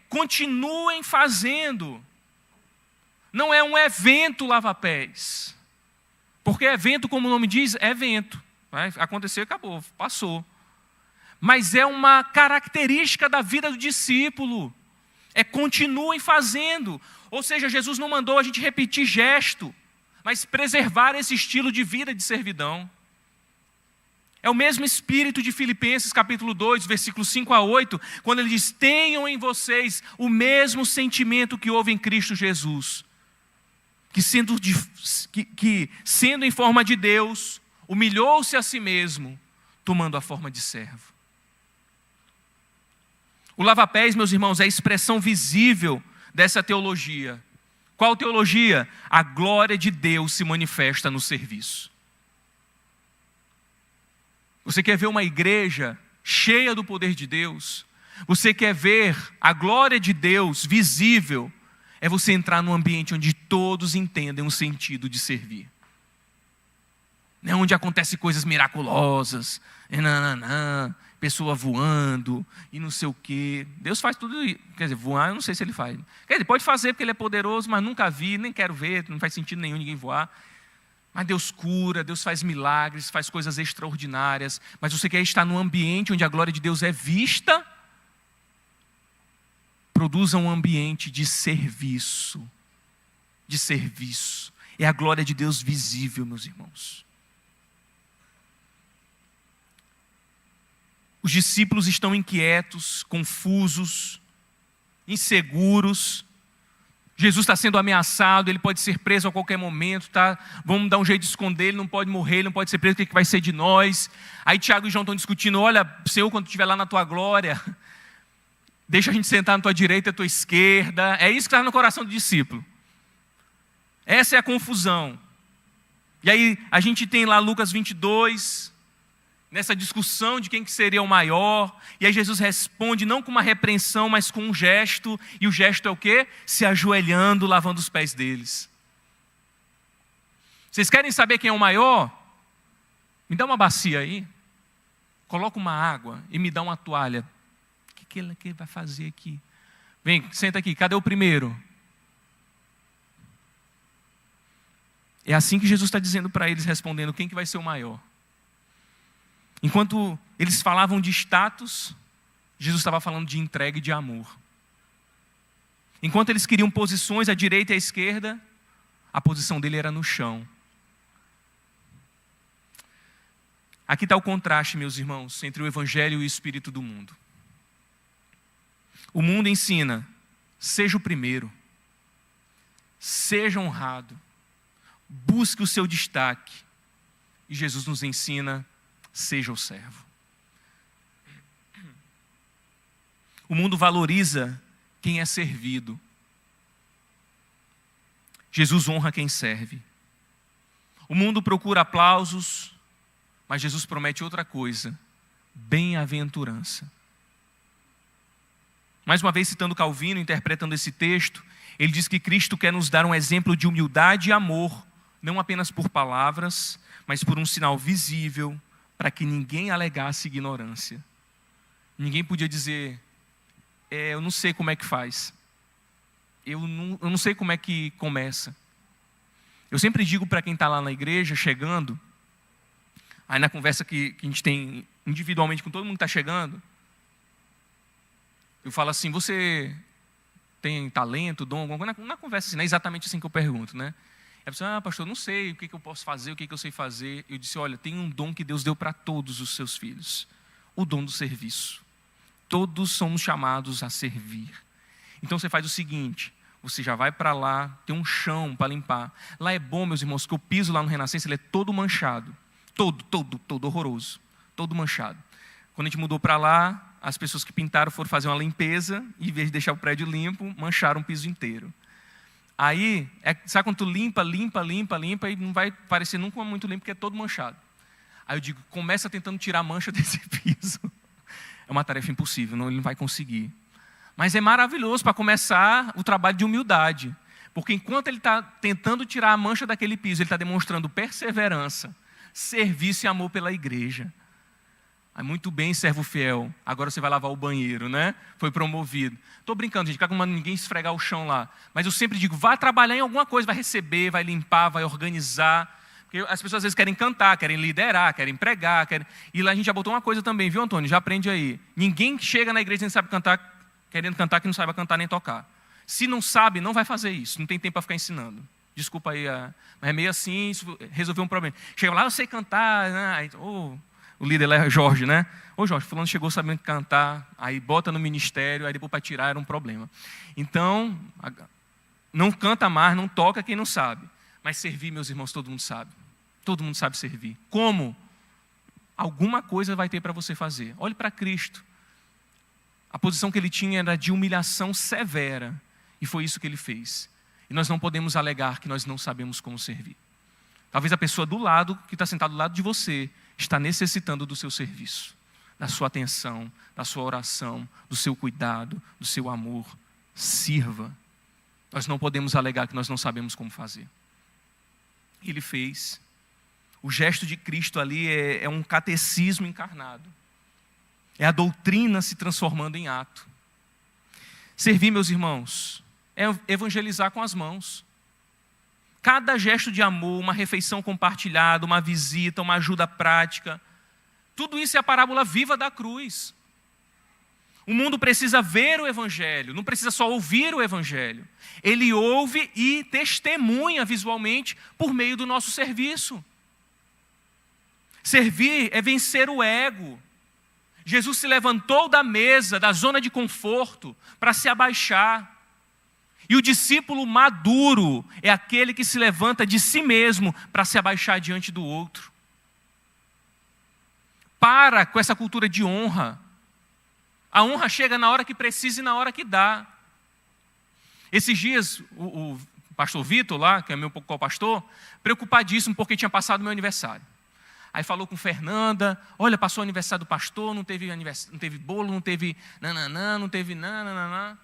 Speaker 1: Continuem fazendo. Não é um evento lava-pés. Porque evento, como o nome diz, é evento. Vai acontecer, acabou, passou. Mas é uma característica da vida do discípulo. Continuem fazendo. Ou seja, Jesus não mandou a gente repetir gesto, mas preservar esse estilo de vida de servidão. É o mesmo espírito de Filipenses capítulo 2, versículos 5 a 8, quando ele diz, tenham em vocês o mesmo sentimento que houve em Cristo Jesus, que sendo em forma de Deus, humilhou-se a si mesmo, tomando a forma de servo. O lava-pés, meus irmãos, é a expressão visível dessa teologia. Qual teologia? A glória de Deus se manifesta no serviço. Você quer ver uma igreja cheia do poder de Deus? Você quer ver a glória de Deus visível? É você entrar num ambiente onde todos entendem o sentido de servir. Não é onde acontecem coisas miraculosas, pessoa voando e não sei o quê. Deus faz tudo isso. Quer dizer, voar eu não sei se ele faz. Quer dizer, pode fazer porque ele é poderoso, mas nunca vi, nem quero ver, não faz sentido nenhum ninguém voar. Mas Deus cura, Deus faz milagres, faz coisas extraordinárias. Mas você quer estar num ambiente onde a glória de Deus é vista? Produza um ambiente de serviço. De serviço. É a glória de Deus visível, meus irmãos. Os discípulos estão inquietos, confusos, inseguros. Jesus está sendo ameaçado, ele pode ser preso a qualquer momento, tá? Vamos dar um jeito de esconder, ele não pode morrer, ele não pode ser preso, o que vai ser de nós? Aí Tiago e João estão discutindo, olha, Senhor, quando estiver lá na tua glória, deixa a gente sentar na tua direita e na tua esquerda. É isso que está no coração do discípulo. Essa é a confusão. E aí a gente tem lá Lucas 22, nessa discussão de quem que seria o maior, e aí Jesus responde não com uma repreensão, mas com um gesto, e o gesto é o quê? Se ajoelhando, lavando os pés deles. Vocês querem saber quem é o maior? Me dá uma bacia aí, coloca uma água e me dá uma toalha. O que ele vai fazer aqui? Vem, senta aqui, cadê o primeiro? É assim que Jesus está dizendo para eles, respondendo quem que vai ser o maior. Enquanto eles falavam de status, Jesus estava falando de entrega e de amor. Enquanto eles queriam posições à direita e à esquerda, a posição dele era no chão. Aqui está o contraste, meus irmãos, entre o Evangelho e o espírito do mundo. O mundo ensina, seja o primeiro, seja honrado, busque o seu destaque. E Jesus nos ensina, seja o servo. O mundo valoriza quem é servido. Jesus honra quem serve. O mundo procura aplausos, mas Jesus promete outra coisa: bem-aventurança. Mais uma vez, citando Calvino, interpretando esse texto, ele diz que Cristo quer nos dar um exemplo de humildade e amor, não apenas por palavras, mas por um sinal visível, para que ninguém alegasse ignorância. Ninguém podia dizer, eu não sei como é que faz, eu não sei como é que começa. Eu sempre digo para quem está lá na igreja, chegando, aí na conversa que a gente tem individualmente com todo mundo que está chegando, eu falo assim, você tem talento, dom, alguma coisa? Na conversa assim, não é exatamente assim que eu pergunto, né? A pessoa, pastor, não sei o que eu posso fazer, o que eu sei fazer. Eu disse, olha, tem um dom que Deus deu para todos os seus filhos. O dom do serviço. Todos somos chamados a servir. Então você faz o seguinte, você já vai para lá, tem um chão para limpar. Lá é bom, meus irmãos, que o piso lá no Renascença, ele é todo manchado. Todo horroroso. Todo manchado. Quando a gente mudou para lá, as pessoas que pintaram foram fazer uma limpeza, e em vez de deixar o prédio limpo, mancharam o piso inteiro. Aí, sabe quando tu limpa, e não vai parecer nunca muito limpo, porque é todo manchado. Aí eu digo, começa tentando tirar a mancha desse piso. É uma tarefa impossível, ele não vai conseguir. Mas é maravilhoso para começar o trabalho de humildade. Porque enquanto ele está tentando tirar a mancha daquele piso, ele está demonstrando perseverança, serviço e amor pela igreja. Aí, muito bem, servo fiel. Agora você vai lavar o banheiro, né? Foi promovido. Estou brincando, gente, não mandando ninguém esfregar o chão lá. Mas eu sempre digo, vá trabalhar em alguma coisa, vai receber, vai limpar, vai organizar. Porque as pessoas às vezes querem cantar, querem liderar, querem pregar. E lá a gente já botou uma coisa também, viu, Antônio? Já aprende aí. Ninguém chega na igreja e não sabe cantar, querendo cantar, que não saiba cantar nem tocar. Se não sabe, não vai fazer isso. Não tem tempo para ficar ensinando. Desculpa aí, mas é meio assim, isso resolveu um problema. Chega lá, eu sei cantar, né? Aí, o líder lá é Jorge, né? Ô Jorge, fulano chegou sabendo cantar, aí bota no ministério, aí depois para tirar era um problema. Então, não canta mais, não toca quem não sabe. Mas servir, meus irmãos, todo mundo sabe. Todo mundo sabe servir. Como? Alguma coisa vai ter para você fazer. Olhe para Cristo. A posição que ele tinha era de humilhação severa. E foi isso que ele fez. E nós não podemos alegar que nós não sabemos como servir. Talvez a pessoa do lado, que está sentada do lado de você, está necessitando do seu serviço, da sua atenção, da sua oração, do seu cuidado, do seu amor. Sirva. Nós não podemos alegar que nós não sabemos como fazer. Ele fez. O gesto de Cristo ali é um catecismo encarnado. É a doutrina se transformando em ato. Servir, meus irmãos, é evangelizar com as mãos. Cada gesto de amor, uma refeição compartilhada, uma visita, uma ajuda prática, tudo isso é a parábola viva da cruz. O mundo precisa ver o Evangelho, não precisa só ouvir o Evangelho. Ele ouve e testemunha visualmente por meio do nosso serviço. Servir é vencer o ego. Jesus se levantou da mesa, da zona de conforto, para se abaixar. E o discípulo maduro é aquele que se levanta de si mesmo para se abaixar diante do outro. Para com essa cultura de honra. A honra chega na hora que precisa e na hora que dá. Esses dias, o pastor Vitor lá, que é meu co-pastor, preocupadíssimo porque tinha passado meu aniversário. Aí falou com Fernanda, olha, passou o aniversário do pastor, não teve bolo, não teve nananã, não teve nananã.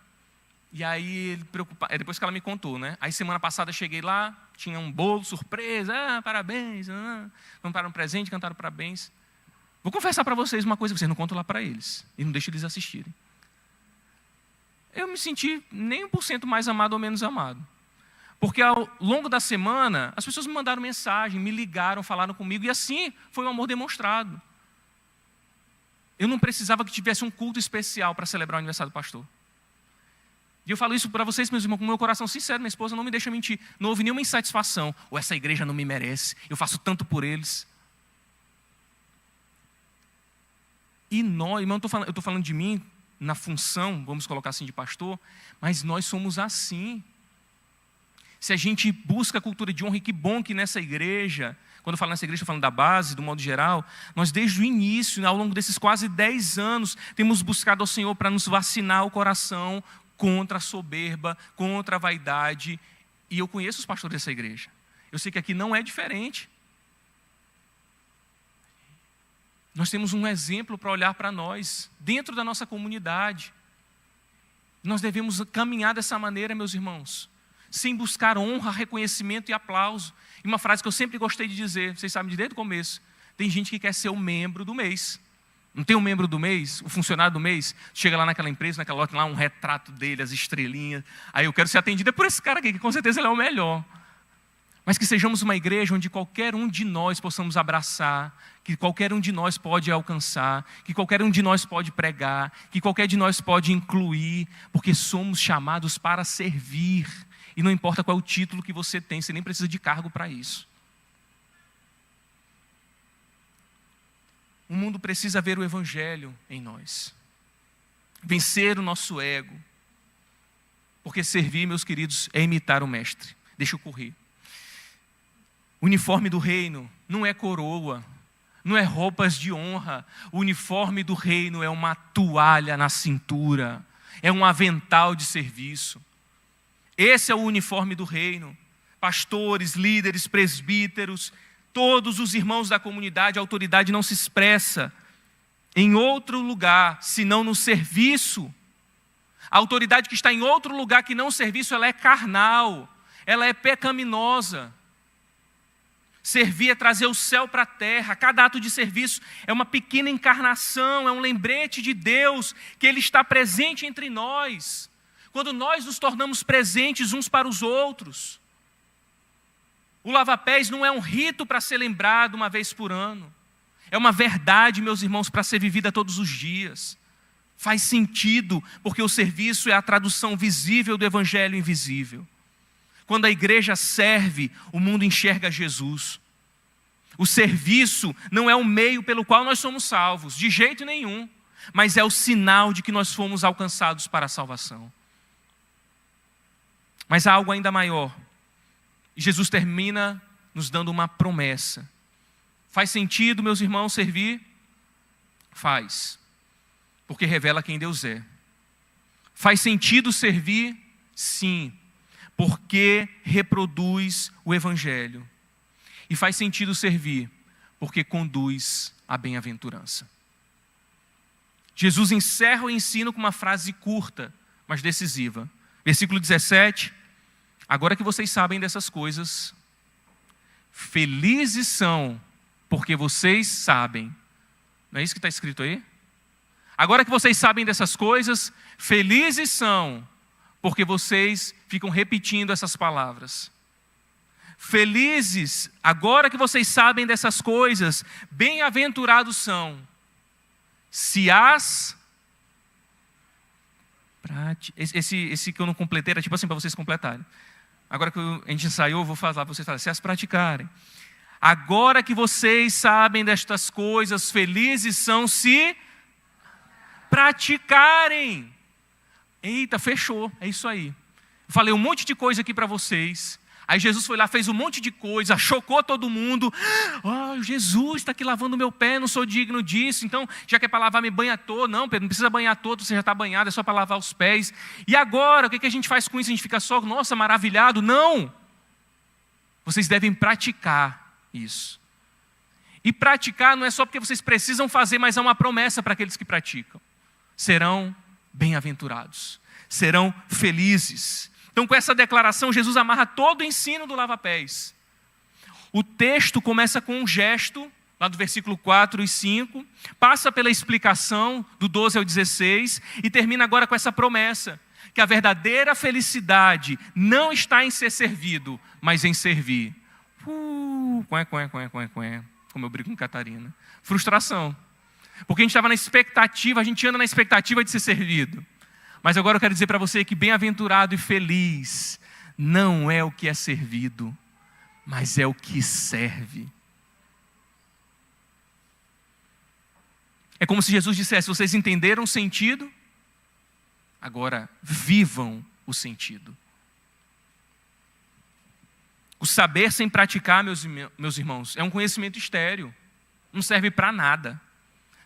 Speaker 1: E aí, ele preocupado, depois que ela me contou, né? Aí, semana passada, cheguei lá, tinha um bolo, surpresa, parabéns, vamos para um presente, cantaram parabéns. Vou confessar para vocês uma coisa, vocês não contam lá para eles, e não deixem eles assistirem. Eu me senti nem 1% mais amado ou menos amado. Porque ao longo da semana, as pessoas me mandaram mensagem, me ligaram, falaram comigo, e assim foi o amor demonstrado. Eu não precisava que tivesse um culto especial para celebrar o aniversário do pastor. E eu falo isso para vocês, meus irmãos, com o meu coração sincero, minha esposa não me deixa mentir. Não houve nenhuma insatisfação, ou essa igreja não me merece, eu faço tanto por eles. E nós, irmão, eu estou falando de mim, na função, vamos colocar assim, de pastor, mas nós somos assim. Se a gente busca a cultura de honra, e que bom que nessa igreja, quando eu falo nessa igreja, estou falando da base, do modo geral, nós desde o início, ao longo desses quase 10 anos, temos buscado ao Senhor para nos vacinar o coração contra a soberba, contra a vaidade. E eu conheço os pastores dessa igreja. Eu sei que aqui não é diferente. Nós temos um exemplo para olhar para nós, dentro da nossa comunidade. Nós devemos caminhar dessa maneira, meus irmãos, sem buscar honra, reconhecimento e aplauso. E uma frase que eu sempre gostei de dizer, vocês sabem desde o começo, tem gente que quer ser o membro do mês. Não tem um membro do mês, o funcionário do mês, chega lá naquela empresa, naquela loja, tem lá um retrato dele, as estrelinhas. Aí eu quero ser atendido, é por esse cara aqui, que com certeza ele é o melhor. Mas que sejamos uma igreja onde qualquer um de nós possamos abraçar, que qualquer um de nós pode alcançar, que qualquer um de nós pode pregar, que qualquer de nós pode incluir, porque somos chamados para servir. E não importa qual é o título que você tem, você nem precisa de cargo para isso. O mundo precisa ver o Evangelho em nós. Vencer o nosso ego. Porque servir, meus queridos, é imitar o Mestre. Deixa eu correr. O uniforme do reino não é coroa, não é roupas de honra. O uniforme do reino é uma toalha na cintura, é um avental de serviço. Esse é o uniforme do reino. Pastores, líderes, presbíteros, todos os irmãos da comunidade, a autoridade não se expressa em outro lugar, senão no serviço. A autoridade que está em outro lugar que não o serviço, ela é carnal, ela é pecaminosa. Servir é trazer o céu para a terra. Cada ato de serviço é uma pequena encarnação, é um lembrete de Deus, que Ele está presente entre nós. Quando nós nos tornamos presentes uns para os outros. O lava-pés não é um rito para ser lembrado uma vez por ano. É uma verdade, meus irmãos, para ser vivida todos os dias. Faz sentido, porque o serviço é a tradução visível do evangelho invisível. Quando a igreja serve, o mundo enxerga Jesus. O serviço não é o meio pelo qual nós somos salvos, de jeito nenhum, mas é o sinal de que nós fomos alcançados para a salvação. Mas há algo ainda maior. E Jesus termina nos dando uma promessa. Faz sentido, meus irmãos, servir? Faz. Porque revela quem Deus é. Faz sentido servir? Sim. Porque reproduz o Evangelho. E faz sentido servir, porque conduz à bem-aventurança. Jesus encerra o ensino com uma frase curta, mas decisiva. Versículo 17. Agora que vocês sabem dessas coisas, felizes são, porque vocês sabem. Não é isso que está escrito aí? Agora que vocês sabem dessas coisas, felizes são, porque vocês ficam repetindo essas palavras. Felizes, agora que vocês sabem dessas coisas, bem-aventurados são, se as... Esse que eu não completei era tipo assim para vocês completarem. Agora que a gente ensaiou, eu vou falar para vocês falarem, se as praticarem. Agora que vocês sabem destas coisas, felizes são se praticarem. Eita, fechou, é isso aí. Eu falei um monte de coisa aqui para vocês. Aí Jesus foi lá, fez um monte de coisa, chocou todo mundo. Oh, Jesus está aqui lavando o meu pé, não sou digno disso. Então, já que é para lavar, me banha todo. Não, Pedro, não precisa banhar todo, você já está banhado, é só para lavar os pés. E agora, o que a gente faz com isso? A gente fica só, nossa, maravilhado? Não! Vocês devem praticar isso. E praticar não é só porque vocês precisam fazer, mas é uma promessa para aqueles que praticam. Serão bem-aventurados. serão felizes. Então, com essa declaração, Jesus amarra todo o ensino do lava-pés. O texto começa com um gesto, lá do versículo 4 e 5, passa pela explicação do 12 ao 16 e termina agora com essa promessa, que a verdadeira felicidade não está em ser servido, mas em servir. Como eu brigo com Catarina. Frustração. Porque a gente estava na expectativa, a gente anda na expectativa de ser servido. Mas agora eu quero dizer para você que bem-aventurado e feliz não é o que é servido, mas é o que serve. É como se Jesus dissesse: vocês entenderam o sentido? Agora vivam o sentido. O saber sem praticar, meus irmãos, é um conhecimento estéril. Não serve para nada.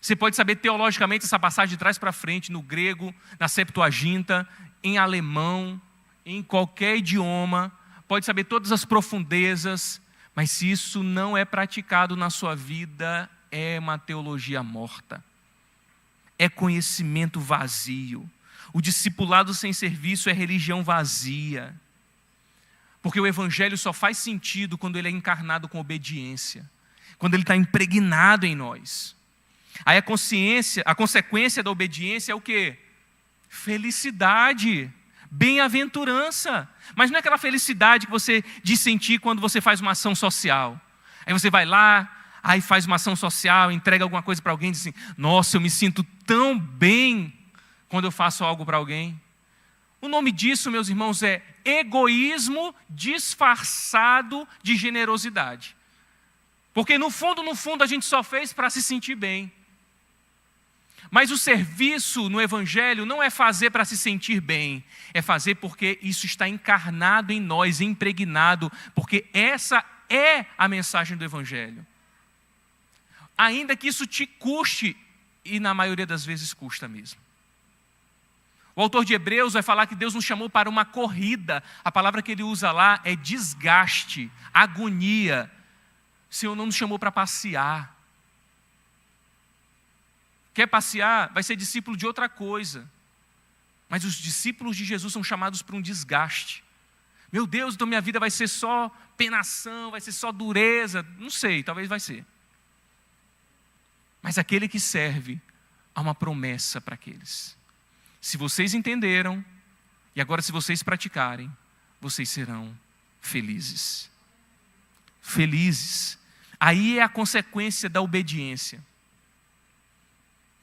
Speaker 1: Você pode saber teologicamente essa passagem de trás para frente, no grego, na Septuaginta, em alemão, em qualquer idioma. Pode saber todas as profundezas, mas se isso não é praticado na sua vida, é uma teologia morta. É conhecimento vazio. O discipulado sem serviço é religião vazia. Porque o evangelho só faz sentido quando ele é encarnado com obediência. Quando ele está impregnado em nós. Aí a consequência da obediência é o quê? Felicidade, bem-aventurança. Mas não é aquela felicidade que você diz sentir quando você faz uma ação social. Aí você vai lá, aí faz uma ação social, entrega alguma coisa para alguém e diz assim: nossa, eu me sinto tão bem quando eu faço algo para alguém. O nome disso, meus irmãos, é egoísmo disfarçado de generosidade. Porque no fundo, a gente só fez para se sentir bem. Mas o serviço no evangelho não é fazer para se sentir bem, é fazer porque isso está encarnado em nós, impregnado, porque essa é a mensagem do evangelho. Ainda que isso te custe, e na maioria das vezes custa mesmo. O autor de Hebreus vai falar que Deus nos chamou para uma corrida. A palavra que ele usa lá é desgaste, agonia. O Senhor não nos chamou para passear. Quer passear? Vai ser discípulo de outra coisa. Mas os discípulos de Jesus são chamados para um desgaste. Meu Deus, então minha vida vai ser só penação, vai ser só dureza. Não sei, talvez vai ser. Mas aquele que serve, há uma promessa para aqueles. Se vocês entenderam, e agora se vocês praticarem, vocês serão felizes. Felizes. Aí é a consequência da obediência.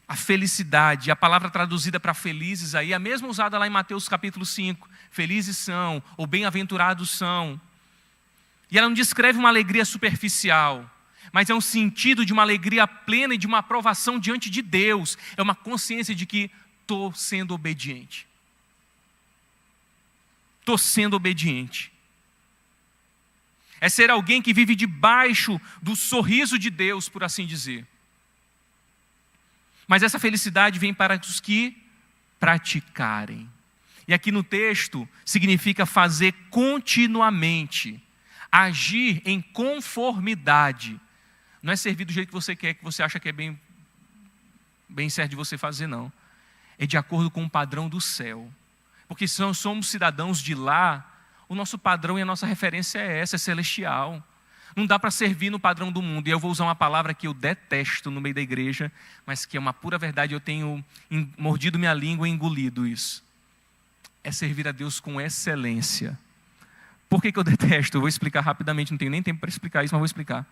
Speaker 1: A felicidade, a palavra traduzida para felizes aí, a mesma usada lá em Mateus capítulo 5. Felizes são, ou bem-aventurados são. E ela não descreve uma alegria superficial, mas é um sentido de uma alegria plena e de uma aprovação diante de Deus. É uma consciência de que estou sendo obediente. Estou sendo obediente. É ser alguém que vive debaixo do sorriso de Deus, por assim dizer. Mas essa felicidade vem para os que praticarem. E aqui no texto significa fazer continuamente, agir em conformidade. Não é servir do jeito que você quer, que você acha que é bem certo de você fazer, não. É de acordo com o padrão do céu. Porque se nós somos cidadãos de lá, o nosso padrão e a nossa referência é essa, é celestial. Não dá para servir no padrão do mundo. E eu vou usar uma palavra que eu detesto no meio da igreja, mas que é uma pura verdade, eu tenho mordido minha língua e engolido isso. É servir a Deus com excelência. Por que eu detesto? Eu vou explicar rapidamente, não tenho nem tempo para explicar isso, mas vou explicar.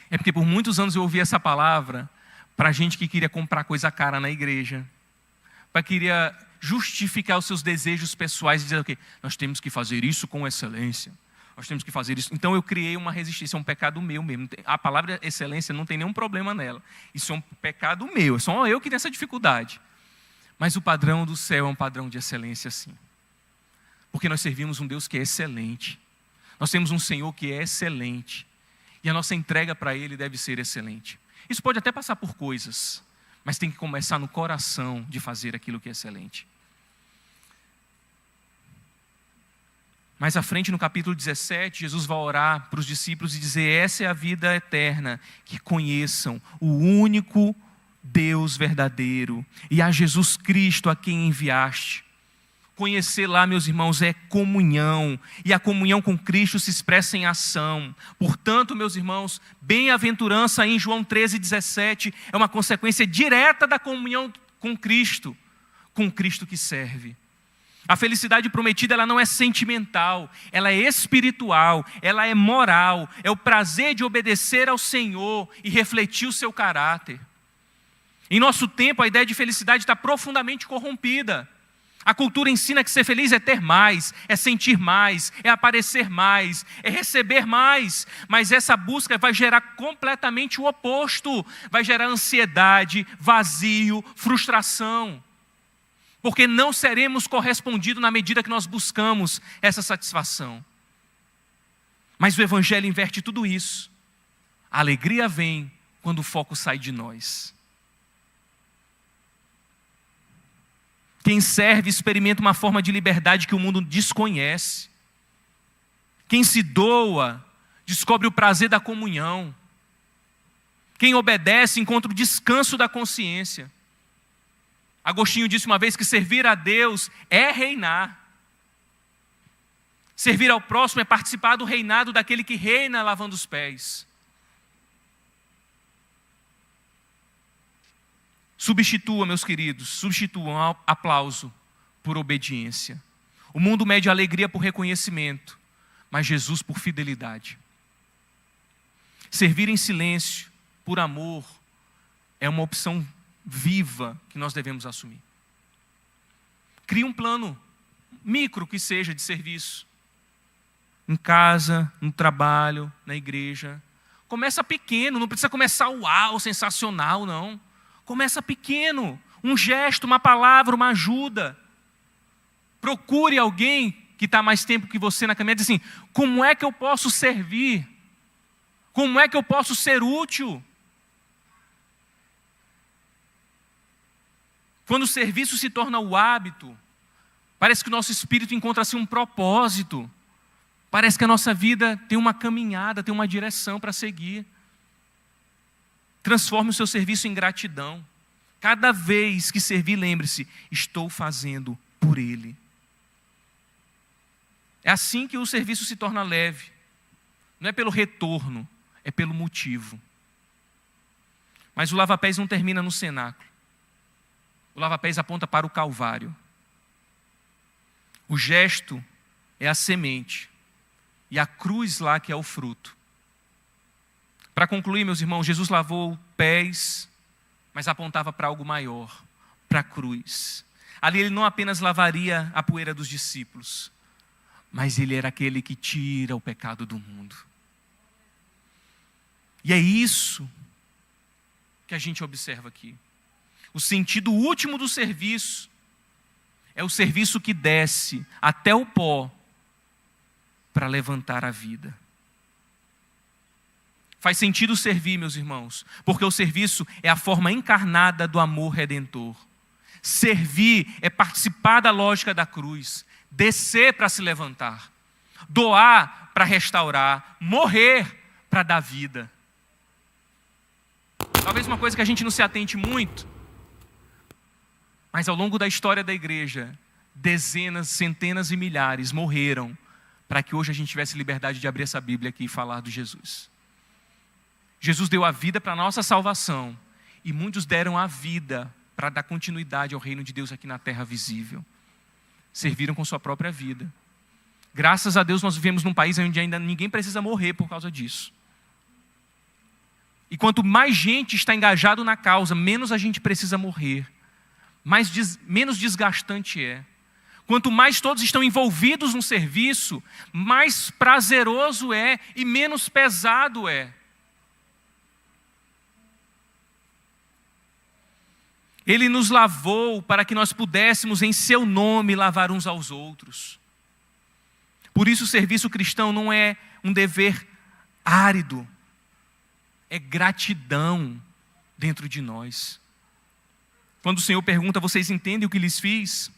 Speaker 1: É porque por muitos anos eu ouvi essa palavra para gente que queria comprar coisa cara na igreja, para queria justificar os seus desejos pessoais e dizer o quê? Nós temos que fazer isso com excelência. Nós temos que fazer isso. Então eu criei uma resistência, é um pecado meu mesmo. A palavra excelência não tem nenhum problema nela. Isso é um pecado meu, é só eu que tenho essa dificuldade. Mas o padrão do céu é um padrão de excelência sim. Porque nós servimos um Deus que é excelente. Nós temos um Senhor que é excelente. E a nossa entrega para Ele deve ser excelente. Isso pode até passar por coisas, mas tem que começar no coração de fazer aquilo que é excelente. Mais à frente, no capítulo 17, Jesus vai orar para os discípulos e dizer: essa é a vida eterna, que conheçam o único Deus verdadeiro e a Jesus Cristo a quem enviaste. Conhecer lá, meus irmãos, é comunhão. E a comunhão com Cristo se expressa em ação. Portanto, meus irmãos, bem-aventurança em João 13:17 é uma consequência direta da comunhão com Cristo que serve. A felicidade prometida, ela não é sentimental, ela é espiritual, ela é moral, é o prazer de obedecer ao Senhor e refletir o seu caráter. Em nosso tempo, a ideia de felicidade está profundamente corrompida. A cultura ensina que ser feliz é ter mais, é sentir mais, é aparecer mais, é receber mais. Mas essa busca vai gerar completamente o oposto. Vai gerar ansiedade, vazio, frustração. Porque não seremos correspondidos na medida que nós buscamos essa satisfação. Mas o Evangelho inverte tudo isso. A alegria vem quando o foco sai de nós. Quem serve experimenta uma forma de liberdade que o mundo desconhece. Quem se doa descobre o prazer da comunhão. Quem obedece encontra o descanso da consciência. Agostinho disse uma vez que servir a Deus é reinar. Servir ao próximo é participar do reinado daquele que reina lavando os pés. Meus queridos, substituam aplauso por obediência. O mundo mede alegria por reconhecimento, mas Jesus por fidelidade. Servir em silêncio, por amor, é uma opção viva que nós devemos assumir. Crie um plano, micro que seja, de serviço. Em casa, no trabalho, na igreja. Começa pequeno, não precisa começar uau, sensacional, não. Começa pequeno, um gesto, uma palavra, uma ajuda. Procure alguém que está mais tempo que você na caminhada e diz assim, como é que eu posso servir? Como é que eu posso ser útil? Quando o serviço se torna o hábito, parece que o nosso espírito encontra assim um propósito. Parece que a nossa vida tem uma caminhada, tem uma direção para seguir. Transforme o seu serviço em gratidão. Cada vez que servir, lembre-se, estou fazendo por Ele. É assim que o serviço se torna leve. Não é pelo retorno, é pelo motivo. Mas o lava-pés não termina no cenáculo. O lava-pés aponta para o Calvário. O gesto é a semente. E a cruz lá que é o fruto. Para concluir, meus irmãos, Jesus lavou pés, mas apontava para algo maior, para a cruz. Ali ele não apenas lavaria a poeira dos discípulos, mas ele era aquele que tira o pecado do mundo. E é isso que a gente observa aqui. O sentido último do serviço é o serviço que desce até o pó para levantar a vida. Faz sentido servir, meus irmãos, porque o serviço é a forma encarnada do amor redentor. Servir é participar da lógica da cruz, descer para se levantar, doar para restaurar, morrer para dar vida. Talvez uma coisa que a gente não se atente muito, mas ao longo da história da igreja, dezenas, centenas e milhares morreram para que hoje a gente tivesse liberdade de abrir essa Bíblia aqui e falar de Jesus. Jesus deu a vida para a nossa salvação e muitos deram a vida para dar continuidade ao reino de Deus aqui na terra visível. Serviram com sua própria vida. Graças a Deus nós vivemos num país onde ainda ninguém precisa morrer por causa disso. E quanto mais gente está engajado na causa, menos a gente precisa morrer. Menos desgastante é. Quanto mais todos estão envolvidos no serviço, mais prazeroso é e menos pesado é. Ele nos lavou para que nós pudéssemos, em seu nome, lavar uns aos outros. Por isso o serviço cristão não é um dever árido, é gratidão dentro de nós. Quando o Senhor pergunta, vocês entendem o que lhes fiz?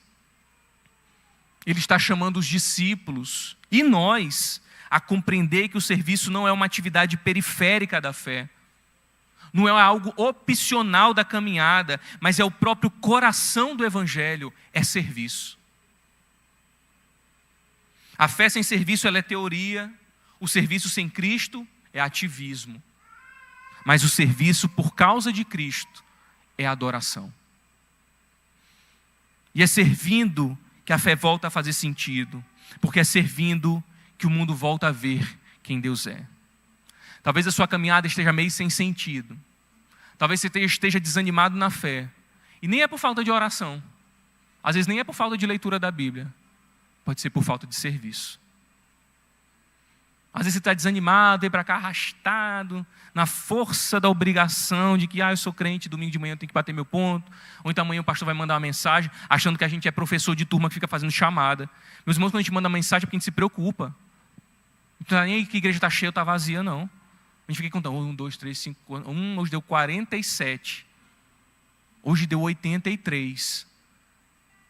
Speaker 1: Ele está chamando os discípulos e nós a compreender que o serviço não é uma atividade periférica da fé. Não é algo opcional da caminhada, mas é o próprio coração do Evangelho, é serviço. A fé sem serviço ela é teoria, o serviço sem Cristo é ativismo. Mas o serviço por causa de Cristo é adoração. E é servindo que a fé volta a fazer sentido, porque é servindo que o mundo volta a ver quem Deus é. Talvez a sua caminhada esteja meio sem sentido. Talvez você esteja desanimado na fé. E nem é por falta de oração. Às vezes nem é por falta de leitura da Bíblia. Pode ser por falta de serviço. Às vezes você está desanimado, vem para cá arrastado, na força da obrigação de que eu sou crente, domingo de manhã eu tenho que bater meu ponto. Ou então amanhã o pastor vai mandar uma mensagem, achando que a gente é professor de turma que fica fazendo chamada. Meus irmãos, quando a gente manda mensagem é porque a gente se preocupa. Não está nem aí que a igreja está cheia ou está vazia, não. A gente fica contando, 1, 2, 3, 5, hoje deu 47. Hoje deu 83.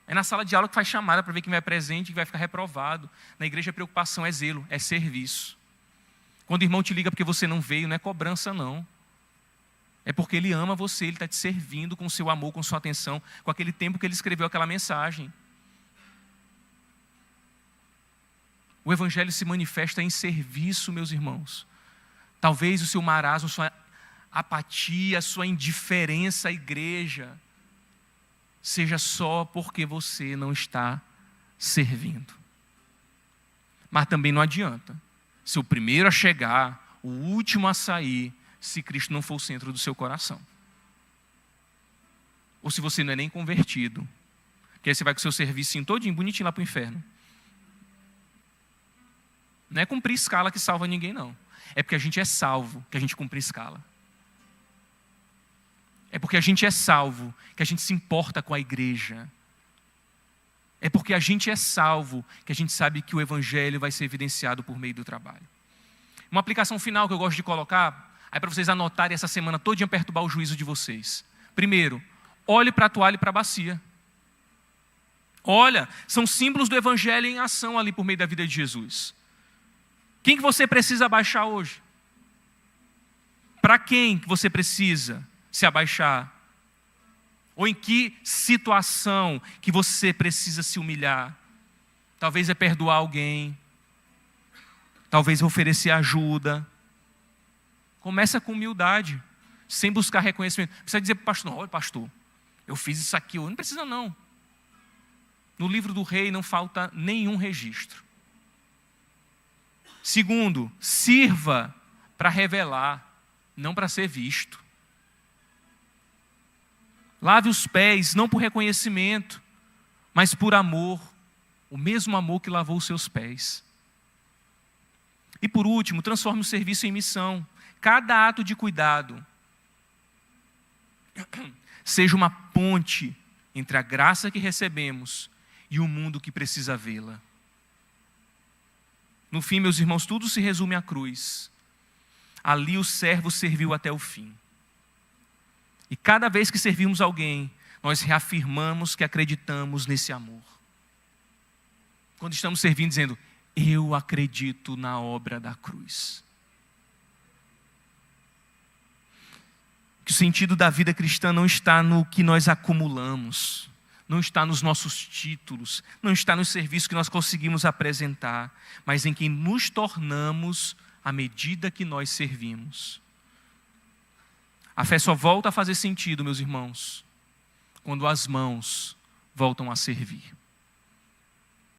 Speaker 1: É na sala de aula que faz chamada para ver quem vai presente e quem vai ficar reprovado. Na igreja a preocupação é zelo, é serviço. Quando o irmão te liga porque você não veio, não é cobrança não. É porque ele ama você, ele está te servindo com o seu amor, com sua atenção, com aquele tempo que ele escreveu aquela mensagem. O evangelho se manifesta em serviço, meus irmãos. Talvez o seu marasmo, sua apatia, sua indiferença à igreja seja só porque você não está servindo. Mas também não adianta ser o primeiro a chegar, o último a sair, se Cristo não for o centro do seu coração. Ou se você não é nem convertido, que aí você vai com o seu serviço todinho, bonitinho lá para o inferno. Não é cumprir escala que salva ninguém, não. É porque a gente é salvo que a gente cumpre escala. É porque a gente é salvo que a gente se importa com a igreja. É porque a gente é salvo que a gente sabe que o evangelho vai ser evidenciado por meio do trabalho. Uma aplicação final que eu gosto de colocar, aí para vocês anotarem essa semana todinha perturbar o juízo de vocês. Primeiro, olhe para a toalha e para a bacia. Olha, são símbolos do evangelho em ação ali por meio da vida de Jesus. Quem que você precisa abaixar hoje? Para quem que você precisa se abaixar? Ou em que situação que você precisa se humilhar? Talvez é perdoar alguém. Talvez é oferecer ajuda. Começa com humildade, sem buscar reconhecimento. Precisa dizer para o pastor, olha pastor, eu fiz isso aqui. Não precisa não. No livro do rei não falta nenhum registro. Segundo, sirva para revelar, não para ser visto. Lave os pés, não por reconhecimento, mas por amor. O mesmo amor que lavou os seus pés. E por último, transforme o serviço em missão. Cada ato de cuidado seja uma ponte entre a graça que recebemos e o mundo que precisa vê-la. No fim, meus irmãos, tudo se resume à cruz. Ali o servo serviu até o fim. E cada vez que servimos alguém, nós reafirmamos que acreditamos nesse amor. Quando estamos servindo, dizendo, eu acredito na obra da cruz. Que o sentido da vida cristã não está no que nós acumulamos, não está nos nossos títulos, não está nos serviços que nós conseguimos apresentar, mas em quem nos tornamos à medida que nós servimos. A fé só volta a fazer sentido, meus irmãos, quando as mãos voltam a servir.